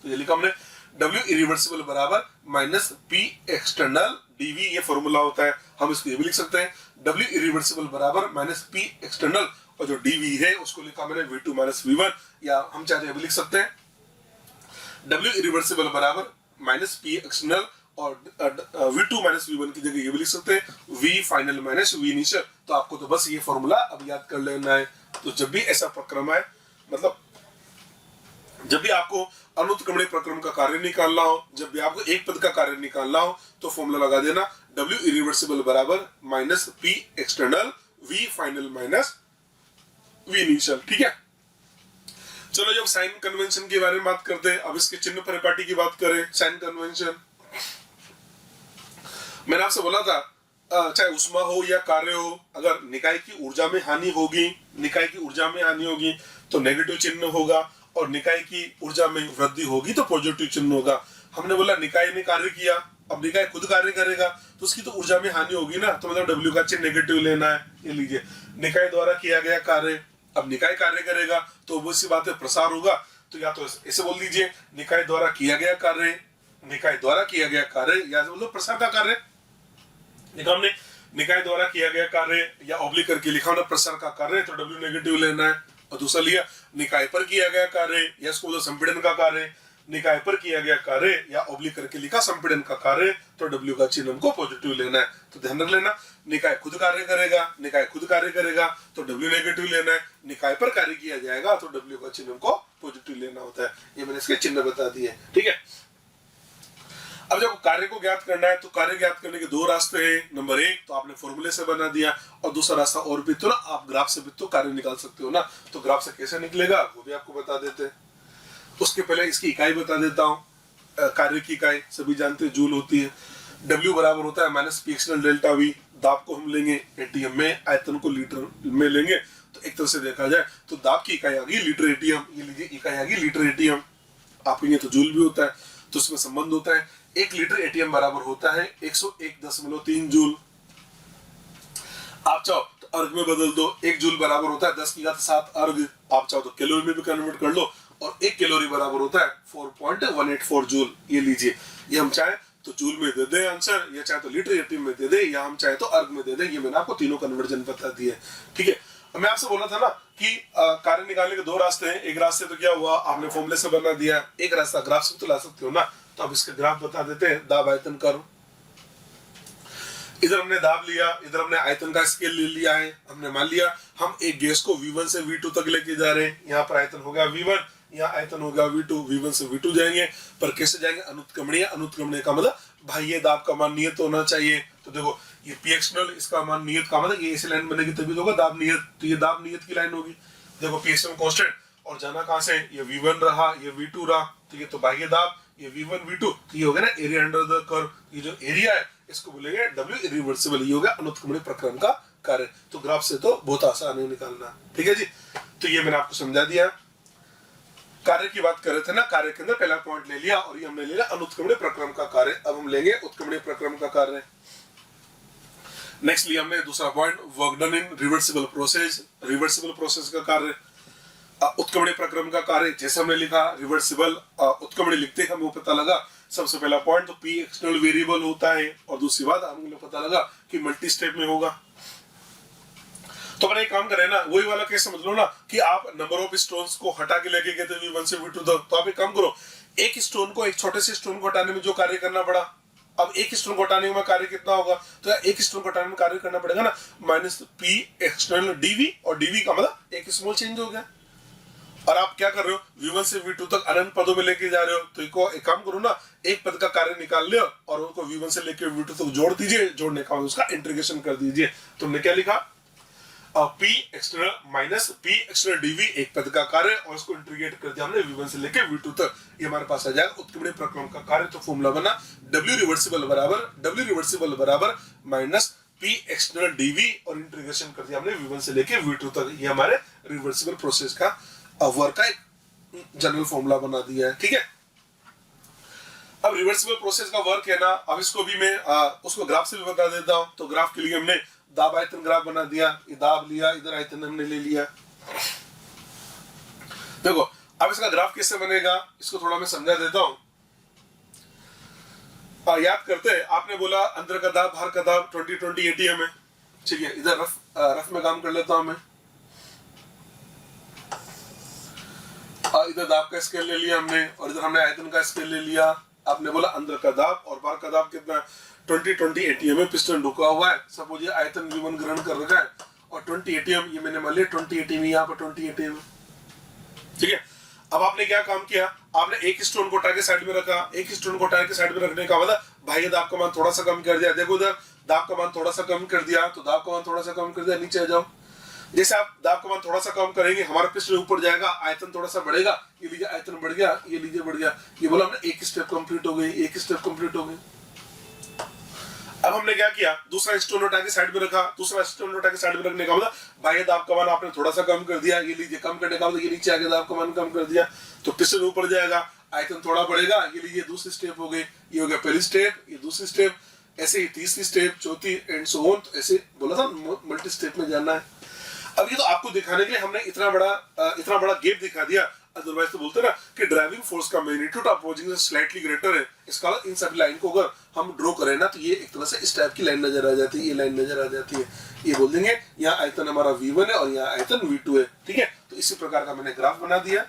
तो ये लिखा हमने W इरिवर्सिबल बराबर माइनस पी एक्सटर्नल डीवी, ये फॉर्मूला होता है। हम इसको ये भी लिख सकते हैं W इरिवर्सिबल बराबर माइनस पी एक्सटर्नल, और जो डीवी है उसको लिखा मैंने V2 माइनस V1, या हम चाहते हैं भी लिख सकते हैं W इरिवर्सिबल बराबर माइनस पी एक्सटर्नल और V2 माइनस V1 की जगह ये भी लिख सकते हैं V final minus V initial. तो आपको तो बस ये फॉर्मूला अब याद कर लेना है। तो जब भी ऐसा प्रक्रम है, मतलब जब भी आपको अनुत्क्रमणीय प्रक्रम का कार्य निकालना हो, जब भी आपको एक पद का कार्य निकालना हो, तो फॉर्मूला लगा देना W इरिवर्सिबल बराबर minus P external V final minus V initial. ठीक है, चलो जब साइन कन्वेंशन के बारे में बात करते हैं, अब इसके चिन्ह परिपाटी की बात करें। साइन कन्वेंशन मैंने आपसे बोला था चाहे उष्मा हो या कार्य हो, अगर निकाय की ऊर्जा में हानि होगी, निकाय की ऊर्जा में हानि होगी तो नेगेटिव चिन्ह होगा, और निकाय की ऊर्जा में वृद्धि होगी तो पॉजिटिव चिन्ह होगा। हमने बोला निकाय ने कार्य किया, अब निकाय खुद कार्य करेगा तो उसकी तो ऊर्जा में हानि होगी ना, तो मतलब W का चिन्ह नेगेटिव लेना है। ये लीजिए निकाय द्वारा किया गया कार्य, अब निकाय कार्य करेगा तो वो सी बात है प्रसार होगा। तो या तो ऐसे बोल दीजिए निकाय द्वारा किया गया कार्य, निकाय द्वारा किया गया कार्य, या बोलो प्रसार का कार्य। लिखा हमने निकाय द्वारा किया गया कार्य, या ऑब्लिक करके लिखा हमने प्रसार का कार्य, तो W नेगेटिव लेना है। और दूसरा लिया निकाय पर किया गया कार्य, या इसको बोलो संपीड़न का कार्य, निकाय पर किया गया कार्य या ऑब्लिक करके लिखा संपीड़न का कार्य, तो W का चिन्ह हमको पॉजिटिव लेना है। तो ध्यान रख लेना निकाय खुद कार्य करेगा, निकाय खुद कार्य करेगा तो W नेगेटिव लेना है, निकाय पर कार्य किया जाएगा तो W का चिन्ह हमको पॉजिटिव लेना होता है। ये मैंने इसके चिन्ह बता दिए। ठीक है, अब जब कार्य को ज्ञात करना है तो कार्य ज्ञात करने के दो रास्ते हैं। नंबर एक तो आपने फॉर्मूले से बना दिया, और दूसरा रास्ता और भी तो ना आप ग्राफ से भी तो कार्य निकाल सकते हो ना। तो ग्राफ से कैसे निकलेगा वो भी आपको बता देते हैं। उसके पहले इसकी इकाई बता देता हूँ। कार्य की इकाई सभी जानते हैं जूल होती है। W बराबर होता है minus P external delta V। दाब को हम लेंगे एटीएम में, आयतन को लीटर में लेंगे। तो एक तरह से देखा जाए तो दाब की इकाई आ गई लीटर एटीएम, ये लीजिए इकाई आ गई लीटर एटीएम। आपको ये तो जूल भी होता है, तो उसमें संबंध होता है 1 लीटर एटीएम बराबर होता है 101.3 जूल। आप चाहो तो अर्ग में बदल दो, 1 जूल बराबर होता है 10 की घात 7 अर्ग। आप चाहो तो कैलोरी में भी कन्वर्ट कर लो, और 1 कैलोरी बराबर होता है 4.184 जूल। ये लीजिए, ये हम चाहे तो जूल में दे दे आंसर, या चाहे तो लीटर एटीएम में दे दे, या हम चाहे तो अर्ग में दे दे। ये मैंने आपको तीनों कन्वर्जन बता दिए। ठीक है, मैं आपसे बोला था ना कि कार्य निकालने के दो रास्ते हैं। एक रास्ते तो क्या हुआ, आपने फॉर्मूले से बना दिया, एक रास्ता ग्राफ से तो ला सकते हो ना। तो अब इसके ग्राफ बता देते हैं। दाब आयतन कर्व, इधर हमने दाब लिया, इधर हमने आयतन का स्केल ले लिया है। हमने मान लिया हम एक गैस को V1 से V2 तक लेके जा रहे हैं। यहाँ पर आयतन हो गया V1, यहाँ आयतन हो गया V2। V1 से V2 जाएंगे, पर कैसे जाएंगे अनुत्क्रमणीय। अनुत्क्रमणीय का मतलब बाह्य दाब का मान नियत होना चाहिए। तो देखो ये पी एक्सटर्नल, इसका मान नियत का मतलब ये ऐसी लाइन बनेगी तभी होगा दाब नियत। तो ये दाब नियत की लाइन होगी। देखो पी एक्सटर्नल कांस्टेंट, और जाना कहां से, ये V1 रहा, ये V2 रहा, तो ये तो बाह्य दाब, ये V1 V2, तो ये हो गया ना एरिया अंडर द कर्व। ये जो एरिया है इसको बोलेंगे W इरिवर्सिबल। ये हो गया अनुत्क्रमणीय प्रक्रम का कार्य। तो ग्राफ से तो बहुत आसान है निकालना। ठीक है जी, तो ये मैंने आपको समझा दिया। कार्य की बात कर रहे थे ना, कार्य के अंदर पहला पॉइंट ले लिया, और ये हमने ले लिया अनुत्क्रमणीय प्रक्रम का कार्य। अब हम लेंगे उत्क्रमणीय प्रक्रम का कार्य। नेक्स्ट लिया हमने दूसरा पॉइंट, वर्क डन इन रिवर्सिबल प्रोसेस। रिवर्सिबल प्रोसेस का कार्य, उत्क्रमणीय प्रक्रम का कार्य। जैसे हमने लिखा रिवर्सिबल, उत्क्रमणीय लिखते हैं हमें पता लगा सबसे पहला पॉइंट तो पी एक्सटर्नल वेरिएबल होता है, और दूसरी बात हमें पता लगा कि मल्टी स्टेप में होगा। तो अपने एक काम करें ना, वही वाला केस समझ लो ना कि आप नंबर ऑफ स्टोन्स को हटा के लेके गए थे V1 से V2 तक। तो आप एक काम करो, एक स्टोन को, एक छोटे से स्टोन को हटाने में जो कार्य करना पड़ा, अब एक स्टोन को हटाने में कार्य कितना होगा, तो एक स्टोन को हटाने में कार्य करना पड़ेगा ना माइनस पी एक्सटर्नल डीवी, और डीवी का मतलब एक स्मॉल चेंज हो गया। और आप क्या कर रहे हो, V1 से V2 तक अनंत पदों में लेके जा रहे हो, तो एक काम करो ना, एक पद का कार्य निकाल लियो और उनको V1 से लेके V2 तक जोड़ दीजिए, जोड़ने का उसका इंटीग्रेशन कर दीजिए। तुमने क्या लिखा, P external minus P external dV एक पद का कार्य और उसको इंटीग्रेट कर दिया हमने V1 से लेके V2 तक, ये हमारे पास आ जाएगा उत्क्रमणीय प्रक्रम का कार्य। तो फॉर्मूला बना W रिवर्सिबल बराबर माइनस P एक्सटर्नल dV और इंटीग्रेशन कर दिया हमने V1 से लेके V2 तक, ये हमारे रिवर्सिबल प्रोसेस का वर्क का एक जनरल फॉर्मूला बना दिया है। ठीक है, अब रिवर्सिबल प्रोसेस का वर्क है ना, अब इसको भी मैं उसको ग्राफ से भी बता देता हूं। तो ग्राफ के लिए हमने दाब आयतन ग्राफ बना दिया, ये दाब लिया, इधर आयतन हमने ले लिया। देखो अब इसका ग्राफ कैसे बनेगा, इसको थोड़ा मैं समझा देता हूं। याद करते हैं, आपने बोला अंदर का दाब बाहर का दाब 20-20 ATM है। ठीक है, इधर रफ में काम कर लेता हूं मैं। इधर दाब का स्केल ले लिया हमने और इधर हमने आयतन का स्केल ले लिया। आपने बोला अंदर का दाब और बाहर का दाब कितना, 20-20 ATM में पिस्टन ढुका हुआ है। सपोज ये आयतन V1 ग्रहण कर रखा है और 20 ATM, ये मैंने मान लिया 20 ATM, यहाँ पर 20 ATM। ठीक है, अब आपने क्या काम किया, आपने एक स्टोन को उठा के साइड में रखा, एक स्टोन को उठा के साइड में रखने का मतलब बाह्य दाब का मान थोड़ा सा कम कर दिया। देखो उधर दाब का मान थोड़ा सा कम कर दिया, तो दाब का मान थोड़ा सा कम कर दिया, नीचे आ जाओ। जैसे आप दाब का मान थोड़ा सा कम करेंगे, हमारा पिस्टन ऊपर जाएगा, आयतन थोड़ा सा बढ़ेगा, ये लीजिए आयतन बढ़ गया, ये लीजिए बढ़ गया। ये बोला हमने एक स्टेप कंप्लीट हो गई, एक स्टेप कंप्लीट हो गई। अब हमने क्या किया, दूसरा स्टोन उठा के साइड में रखा, दूसरा स्टोन उठा के साइड में रखने का मतलब बाह्य दाब का मान आपने थोड़ा सा कम कर दिया, ये लीजिए कम करने का मतलब ये नीचे आके दाब का मान कम कर दिया, तो पिस्टन ऊपर जाएगा, आयतन थोड़ा बढ़ेगा, ये लीजिए दूसरी स्टेप हो गई, ये हो गया पहली स्टेप, ये दूसरी स्टेप, ऐसे ही तीसरी स्टेप, चौथी एंड सो ऑन। तो ऐसे बोला था मल्टी स्टेप में जाना है। अब ये तो आपको दिखाने के लिए हमने इतना बड़ा गैप दिखा दिया, अदरवाइज तो बोलते ना कि ड्राइविंग फोर्स का मैग्नीट्यूड अपोजिंग से स्लाइटली ग्रेटर है। इसका इन सभी लाइन को अगर हम ड्रॉ करें ना, तो ये एक तरह से इस टाइप की लाइन नजर आ जाती है, ये लाइन नजर आ जाती है। ये बोल देंगे यहाँ आयतन हमारा V1 है और यहाँ आयतन V2 है। ठीक है, तो इसी प्रकार का मैंने ग्राफ बना दिया,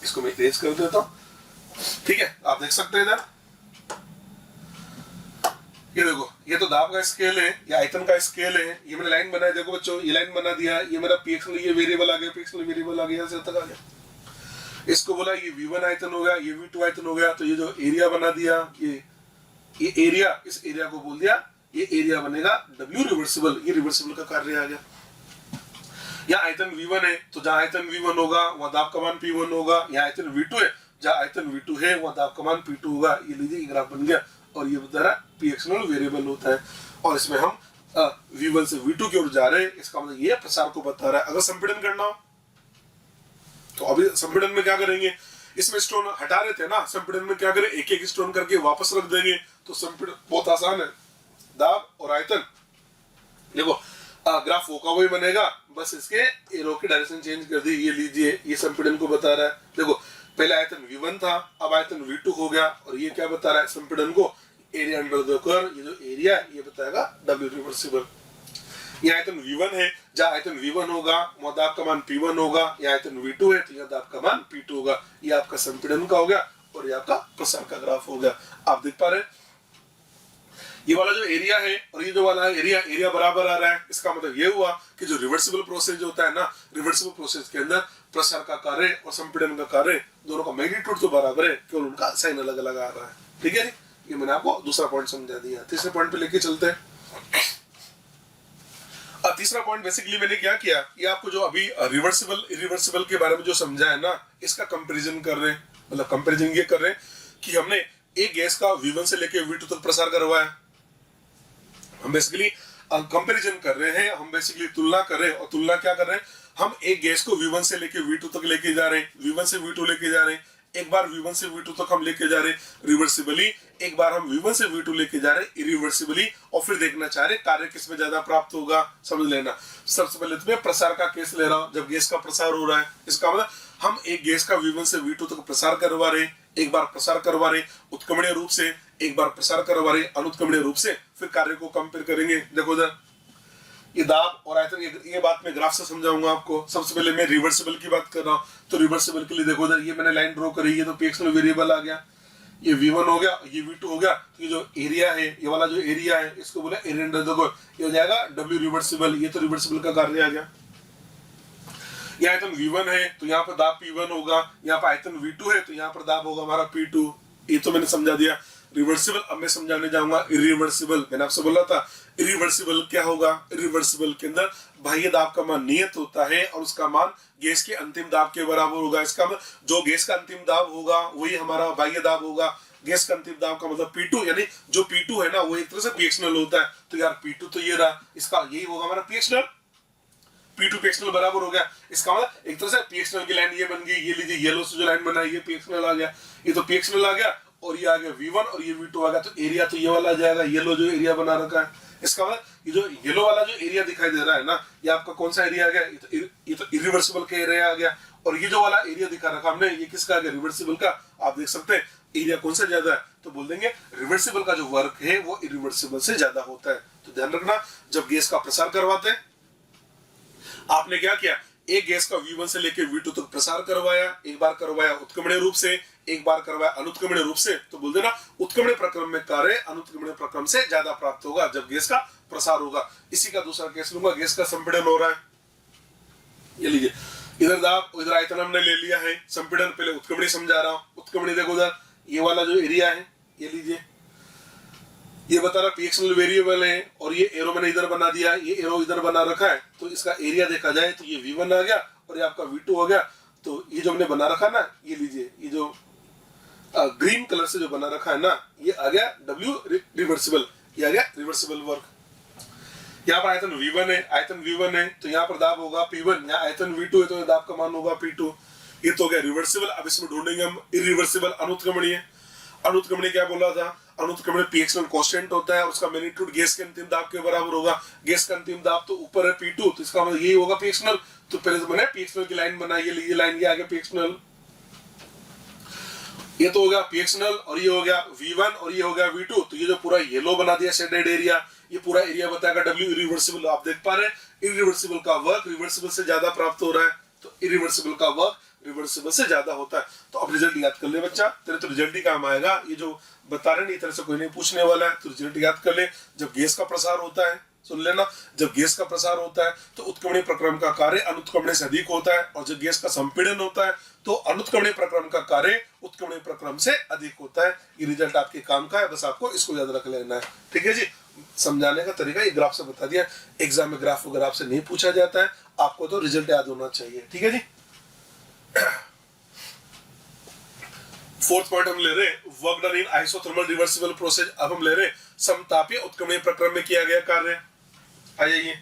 इसको मैं इरेज कर देता हूँ। ठीक है, आप देख सकते हैं इधर, ये देखो, ये तो दाब का स्केल है, ये आयतन का स्केल है, ये मैंने लाइन बनाया। देखो बच्चों, ये लाइन बना दिया, ये मेरा px, ये वेरिएबल आ गया, px वेरिएबल आ गया, यहाँ से तक आ गया। इसको बोला ये V1 आयतन हो गया, ये V2 आयतन हो गया। तो ये जो एरिया बना दिया, ये एरिया, इस एरिया को बोल दिया, ये एरिया बनेगा W रिवर्सिबल, ये रिवर्सिबल का कार्य आ गया। यहाँ आयतन V1 है, तो जहाँ आयतन V1 होगा वहाँ दाब का मान P1 होगा। यहाँ आयतन V2 है, जहाँ आयतन V2 है वहाँ दाब का मान P2 होगा। ये लीजिए ग्राफ बन गया और ये बता रहा P एक्सटर्नल वेरिएबल होता है और इसमें हम V1 से V2 की ओर जा रहे हैं। इसका मतलब ये प्रसार को बता रहा है। अगर संपीड़न करना हो तो अभी संपीड़न में क्या करेंगे, इसमें स्टोन हटा रहे थे ना, संपीड़न में क्या करें, एक एक स्टोन करके वापस रख देंगे। तो संपीड़न बहुत आसान है, दाब और आयतन। देखो ग्राफ वो का वही बनेगा, बस इसके एरो की डायरेक्शन चेंज कर दी। ये लीजिए, ये संपीड़न को बता रहा है। देखो पहले आयतन V1 था, अब आयतन V2 हो गया और ये क्या बता रहा है, संपीड़न को एरिया अंडर द कर्व, ये जो एरिया ये बताएगा W रिवर्सिबल। ये आयतन V1 है, जहाँ आयतन V1 होगा वहाँ दाब का मान P1 होगा। ये आयतन V2 है, तो यहाँ दाब का मान P2 होगा। ये आपका संपीड़न का हो गया और ये आपका प्रसार का ग्राफ हो गया। आप देख पा रहे हैं, ये वाला जो एरिया है और ये जो वाला एरिया बराबर आ रहा है। इसका मतलब ये हुआ कि जो रिवर्सिबल प्रोसेस जो होता है ना, रिवर्सिबल प्रोसेस के अंदर प्रसार का कार्य और संपीड़न का कार्य दोनों का मैग्नीट्यूड तो बराबर है, केवल उनका साइन अलग अलग आ रहा है। ठीक है जी, ये मैंने आपको दूसरा पॉइंट समझा दिया। तीसरे पॉइंट पे लेके चलते हैं। तीसरा पॉइंट बेसिकली मैंने क्या किया, ये आपको जो अभी रिवर्सिबल इरिवर्सिबल के बारे में जो समझा है ना, इसका कंपैरिजन कर रहे हैं। मतलब कंपैरिजन ये कर रहे हैं कि हमने एक गैस का V1 से लेके V2 तक प्रसार करवाया। हम बेसिकली कंपैरिजन कर रहे हैं, हम बेसिकली तुलना कर रहे हैं। और तुलना क्या कर रहे हैं, हम एक गैस को V1 से लेके V2 तक लेके जा रहे हैं, V1 से V2 लेके जा रहे हैं। एक बार V1 से V2 तक हम लेके जा रहे हैं रिवर्सिबली, एक बार हम V1 से V2 लेके जा रहे हैं इरिवर्सिबली, और फिर देखना चाह रहे हैं कार्य किसमें ज्यादा प्राप्त होगा। समझ लेना, सबसे पहले तो मैं प्रसार का केस ले रहा हूं, जब गैस का प्रसार हो रहा है। इसका मतलब हम एक गैस का V1 से V2 तक प्रसार करवा रहे हैं, एक बार प्रसार करवा रहे उत्क्रमणीय रूप से, एक बार प्रसार करवा रहे अनुत्क्रमणीय रूप से, फिर कार्य को कंपेयर करेंगे। देखो इधर ये दाब और आयतन, ये बात मैं ग्राफ से समझाऊंगा आपको। सबसे पहले मैं रिवर्सिबल की बात कर रहा हूँ, तो रिवर्सिबल के लिए देखो इधर ये मैंने लाइन ड्रॉ करी, ये तो P एक्सटर्नल वेरिएबल आ गया, ये V1 हो गया, ये V2 हो गया। तो ये जो एरिया है, ये वाला जो एरिया है, इसको बोला एरिया अंडर द कर्व, ये हो जाएगा W रिवर्सिबल। ये तो रिवर्सिबल का कार्य आ गया। ये आयतन V1 है तो यहाँ पर दाब P1 होगा, यहाँ पर आयतन V2 है तो यहाँ पर दाब होगा हमारा P2। ये तो मैंने समझा दिया। रिवर्सिबल अब मैं समझाने जाऊंगा इरिवर्सिबल। मैंने आपसे बोला था इरिवर्सिबल क्या होगा। इरिवर्सिबल के अंदर बाह्य दाब का मान नियत होता है और उसका मान गैस के अंतिम दाब के बराबर होगा। इसका जो गैस का अंतिम दाब होगा वही हमारा बाह्य दाब होगा। गैस का अंतिम दाब का मतलब P2, यानी जो P2 है ना वो एक तरह से पी एक्सटर्नल होता है। तो यार P2 तो ये रहा, इसका यही होगा हमारा P external. P2 P external बराबर हो गया। इसका मतलब एक तरह से पी एक्सटर्नल की लाइन ये बन गई। ये लीजिए येलो से जो लाइन बना है ये पी एक्सटर्नल आ गया, ये तो पी एक्सटर्नल आ गया और ये आ गया V1 और ये V2 आ गया। तो एरिया तो ये वाला आ जाएगा, येलो जो एरिया बना रखा है। इसका मतलब ये जो येलो वाला जो एरिया दिखाई दे रहा है ना, ये आपका कौन सा एरिया आ गया, ये तो इरिवर्सिबल का एरिया आ गया। और ये जो वाला एरिया दिखा रखा हमने ये किसका आ गया, रिवर्सिबल का। आप देख सकते हैं एरिया कौन सा ज्यादा है, तो बोल देंगे रिवर्सिबल का जो वर्क है वो इरिवर्सिबल से ज्यादा होता है। तो ध्यान रखना जब गैस का प्रसार करवाते हैं आपने क्या किया, एक गैस का V1 से लेकर V2 तक प्रसार करवाया। एक बार करवाया उत्क्रमणीय रूप से, एक बार करवाया अनुत्क्रमणीय रूप से। तो बोल देना उत्क्रमणीय प्रक्रम में कार्य अनुत्क्रमणीय प्रक्रम से ज्यादा प्राप्त होगा जब गैस का प्रसार होगा। इसी का दूसरा केस लूंगा, गैस का संपीड़न हो रहा है। ये लीजिए इधर दाब इधर आयतन हमने ले लिया है। संपीड़न पहले उत्क्रमणीय समझा रहा हूँ। उत्क्रमणीय देखो उधर ये वाला जो एरिया है ये लीजिए, ये बता रहा पी एक्सटर्नल वेरिएबल है और ये एरो मैंने इधर बना दिया है, ये एरो इधर बना रखा है। तो इसका एरिया देखा जाए तो ये V1 आ गया और ये आपका V2 हो गया। तो ये जो हमने बना रखा ना, ये लीजिए ये जो ग्रीन कलर से जो बना रखा है ना, ये आ गया W रिवर्सिबल, ये आ गया रिवर्सिबल वर्क। यहाँ पर आयतन V1 है, आयतन V1 है तो यहाँ पर दाब होगा P1, यहाँ आयतन V2 है तो दाब का मान होगा P2। ये तो हो गया रिवर्सिबल। अब इसमें ढूंढेंगे हम इरिवर्सिबल अनुत्क्रमणीय। अनुत्क्रमणीय क्या बोला था, अनुत्क्रमणीय पी एक्सटर्नल कांस्टेंट होता है, उसका मैग्नीट्यूड गैस के अंतिम दाब के बराबर होगा। गैस का अंतिम दाब तो ऊपर है P2, तो इसका मतलब यही होगा पी एक्सटर्नल। तो पहले तो मैंने पी एक्सटर्नल की लाइन बनाई, ये लाइन ये आ गया पी एक्सटर्नल। ये तो हो गया पी एक्सटर्नल और ये हो गया V1 और ये हो गया V2। तो ये जो पूरा येलो बना दिया शेडेड एरिया, ये पूरा एरिया बताएगा W इरिवर्सिबल। आप देख पा रहे हैं इरिवर्सिबल का वर्क रिवर्सिबल से ज्यादा प्राप्त हो रहा है। तो इरिवर्सिबल का वर्क रिवर्सिबल से ज्यादा होता है। तो अब रिजल्ट याद कर ले बच्चा, तेरे तो रिजल्ट ही काम आएगा। ये जो बता रहे नहीं तरह से कोई नहीं पूछने वाला है, तो रिजल्ट याद कर ले। जब गैस का प्रसार होता है, सुन लेना, जब गैस का प्रसार होता है तो उत्क्रमणीय प्रक्रम का कार्य अनुत्क्रमणीय से अधिक होता है, और जब गैस का संपीड़न होता है तो अनुत्क्रमणीय प्रक्रम का कार्य उत्क्रमणीय प्रक्रम से अधिक होता है। ये रिजल्ट आपके काम का है, बस आपको इसको याद रख लेना है। ठीक है जी, समझाने का तरीका ये ग्राफ से बता दिया। एग्जाम में ग्राफ वगैरह आपसे नहीं पूछा जाता है, आपको तो रिजल्ट याद होना चाहिए। ठीक है जी। फोर्थ पॉइंट हम ले रहे work done in isothermal reversible process. अब हम ले रहे समतापीय उत्क्रमणीय प्रक्रम में किया गया कार्य। आ जाइए,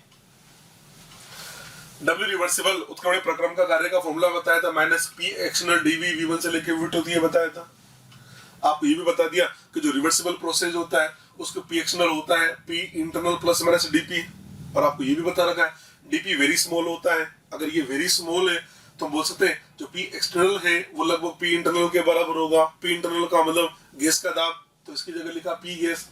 W रिवर्सिबल उत्क्रमणीय प्रक्रम का कार्य का फॉर्मूला बताया था minus P external DV V1 से लेकर V2 ये बताया था। आपको ये भी बता दिया कि जो रिवर्सिबल प्रोसेस होता है उसको पी एक्सटर्नल होता है P internal plus minus DP. और आपको ये भी बता रखा है डीपी वेरी स्मॉल होता है। अगर ये वेरी स्मॉल है तो बोल सकते हैं जो पी एक्सटर्नल है वो लगभग पी इंटरनल के बराबर होगा। पी इंटरनल का मतलब गैस का दाब, तो इसकी जगह लिखा पी गैस।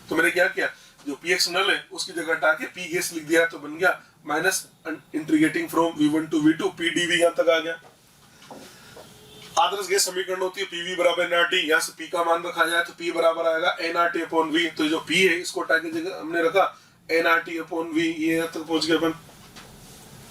तो मैंने क्या किया, जो पी एक्सटर्नल है उसकी जगह हटा के पी गैस लिख दिया, तो बन गया minus integrating from V1 to V2 P DV यहाँ तक आ गया। आदर्श गैस समीकरण होती है पीवी बराबर एनआरटी। यहाँ से पी का मान रखा जाए तो पी बराबर आएगा एनआरटी अपॉन वी। तो जो पी है इसको हटा के जगह हमने रखा एनआरटी अपॉन वी। ये यहाँ तक पहुंच गए अपन।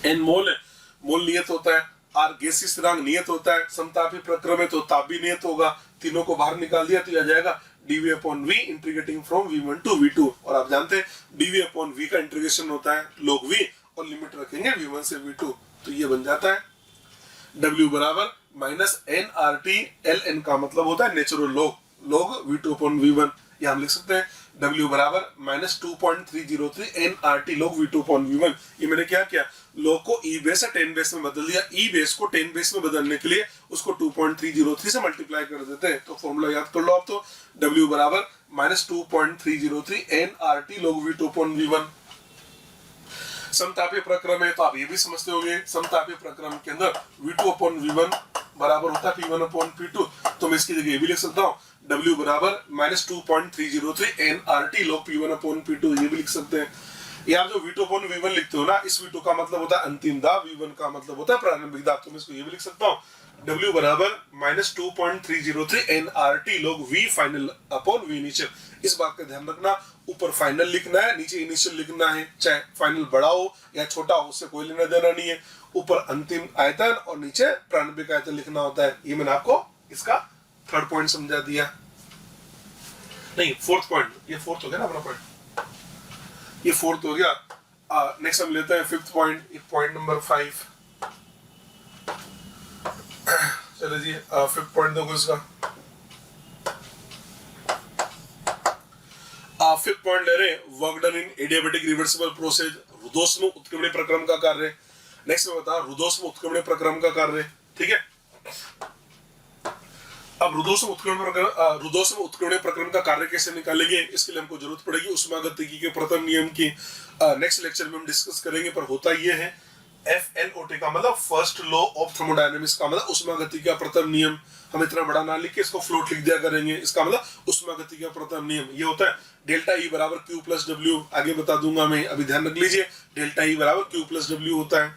एन मोल है, मोल नियत होता है। आर गैसीय स्थिरांक नियत होता है। समतापी प्रक्रम है तो ताप भी नियत होगा। तीनों को बाहर निकाल दिया तो आ जाएगा dv upon v integrating from v1 to v2। और आप जानते हैं dv अपॉन v का इंटीग्रेशन होता है log v और लिमिट रखेंगे v1 से v2। तो ये बन जाता है w बराबर minus N R T. L N का मतलब होता है natural log v2 upon v1। ये हम लिख सकते हैं W बराबर minus 2.303 NRT log V2 upon V1। ये मैंने क्या किया, log को E बेस से 10 बेस में बदल दिया। E बेस को 10 बेस में बदलने के लिए उसको 2.303 से मल्टीप्लाई कर देते हैं। तो फॉर्मूला याद कर लो आप। तो W बराबर minus 2.303 NRT log V2 upon V1। समतापीय प्रक्रम है तो आप ये भी समझते होंगे, समतापीय प्रक्रम के अंदर V2 अपॉन V1 बराबर होता है P1 अपॉन P2। तो मैं इसकी जगह ये भी लिख सकता हूँ W बराबर minus 2.303 NRT log P1 upon P2। ये भी लिख सकते हैं। ये आप जो V2 अपॉन V1 लिखते हो ना, इस V2 का मतलब होता है अंतिम दाब, V1 का मतलब होता है प्रारंभिक दाब। तो मैं इसको ये भी लिख सकता हूँ, W बराबर -2.303 nRT log V final upon V initial. इस बात का ध्यान रखना, ऊपर फाइनल लिखना है, नीचे इनिशियल लिखना है, चाहे फाइनल बड़ा हो या छोटा हो, उससे कोई लेना देना नहीं है। ऊपर अंतिम आयतन और नीचे प्रारंभिक आयतन लिखना होता है। ये मैंने आपको इसका थर्ड पॉइंट समझा दिया, नहीं फोर्थ पॉइंट, ये फोर्थ हो गया ना अपना पॉइंट, ये फोर्थ हो गया। नेक्स्ट हम लेते हैं फिफ्थ पॉइंट, पॉइंट नंबर 5। चलो जी, फिफ्थ पॉइंट देखो इसका। फिफ्थ पॉइंट ले रहे हैं, work done in adiabatic reversible process, रुदोष्म उत्क्रमणीय प्रक्रम का कार्य। नेक्स्ट में बता रुदोष्म उत्क्रमणीय प्रक्रम का कार्य, ठीक है। अब रुदोष्म उत्क्रमणीय प्रक्रम का कार्य कैसे निकालेंगे, इसके लिए हमको जरूरत पड़ेगी ऊष्मागतिकी के प्रथम नियम की। नेक्स्ट लेक्चर में हम डिस्कस करेंगे, पर होता ये है FLOT का मतलब फर्स्ट लॉ ऑफ थर्मोडायनेमिक्स का मतलब ऊष्मागतिकी का प्रथम नियम। हम इतना बड़ा ना लिख के इसको फ्लोट लिख दिया करेंगे, इसका मतलब ऊष्मागतिकी का प्रथम नियम ये होता है डेल्टा E बराबर Q प्लस W। आगे बता दूंगा मैं, अभी ध्यान रख लीजिए, डेल्टा E बराबर Q प्लस W होता है,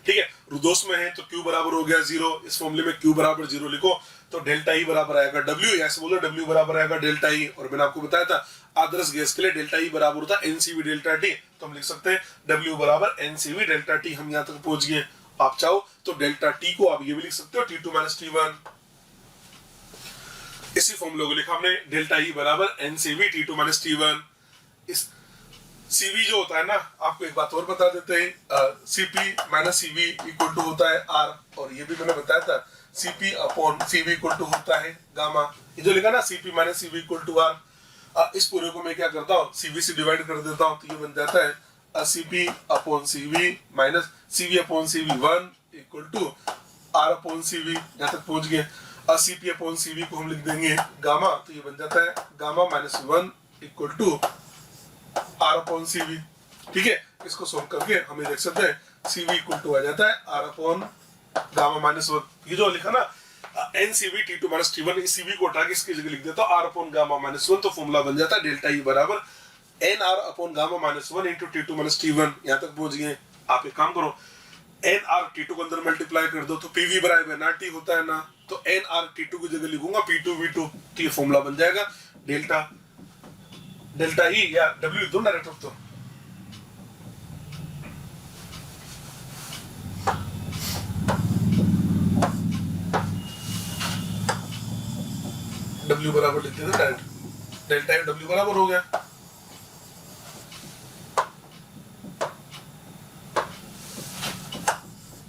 ठीक है। रुदोष्म में है तो Q बराबर हो गया 0, इस फॉर्मूले में Q बराबर 0 लिखो तो डेल्टा E बराबर आएगा W, ऐसे बोलो W बराबर आएगा डेल्टा E। और मैंने आपको बताया था आदर्श गैस के लिए डेल्टा E बराबर होता है NCV डेल्टा T, तो हम लिख सकते हैं W बराबर NCV डेल्टा T। हम यहाँ तक पहुंच गए। आप चाहो तो डेल्टा T को आप ये भी लिख सकते हो T2 माइनस T1, इसी फॉर्मूले को लिखा हमने, डेल्टा E बराबर NCV T2 माइनस T1। इस CV जो होता है ना, आपको एक बात और बता देते हैं, CP minus CV equal to होता है R, और ये भी मैंने बताया था CP upon CV equal to होता है गामा। ये जो लिखा ना CP minus CV equal to R, इस पूरे को मैं क्या करता हूँ CV से डिवाइड कर देता हूँ, तो ये बन जाता है CP upon CV minus CV upon CV1 equal to R upon CV। यहाँ तक पहुंच गए। CP अपॉन CV को हम लिख देंगे गामा, तो ये बन जाता है gamma minus 1 equal to R upon CV, ठीक है। इसको सोल्व करके हमें देख सकते हैं CV इक्वल टू आ जाता है R अपॉन गामा माइनस 1। ये जो लिखा ना NCV T2 माइनस T1, इस CV को हटा के इसकी जगह लिख देता हूँ R अपॉन गामा माइनस 1, तो फॉर्मूला बन जाता है डेल्टा E बराबर NR upon gamma minus 1 into T2 minus T1। यहाँ तक पहुंच गए। आप एक काम करो, NR T2 को अंदर मल्टीप्लाई कर दो तो PV बराबर NRT होता है ना, तो NR T2 की जगह लिखूंगा P2 V2, तो ये फॉर्मूला बन जाएगा डेल्टा E या W लिख दो डायरेक्ट। तो W बराबर लिख देते डायरेक्ट, डेल्टा E W बराबर हो गया।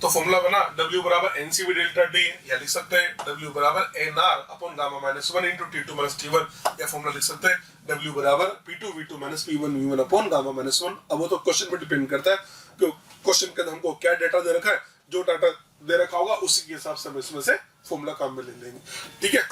तो फॉर्मूला बना W बराबर NCV डेल्टा T, या लिख सकते हैं W बराबर NR upon gamma minus 1 into T2 minus T1, या फॉर्मूला लिख सकते हैं W बराबर P2 V2 minus P1 V1 upon gamma minus 1। अब वो तो क्वेश्चन पर डिपेंड करता है कि क्वेश्चन के अंदर हमको क्या डेटा दे रखा है, जो डाटा दे रखा होगा उसी के हिसाब से हम इसमें से फॉर्मूला काम में ले लेंगे, ठीक है।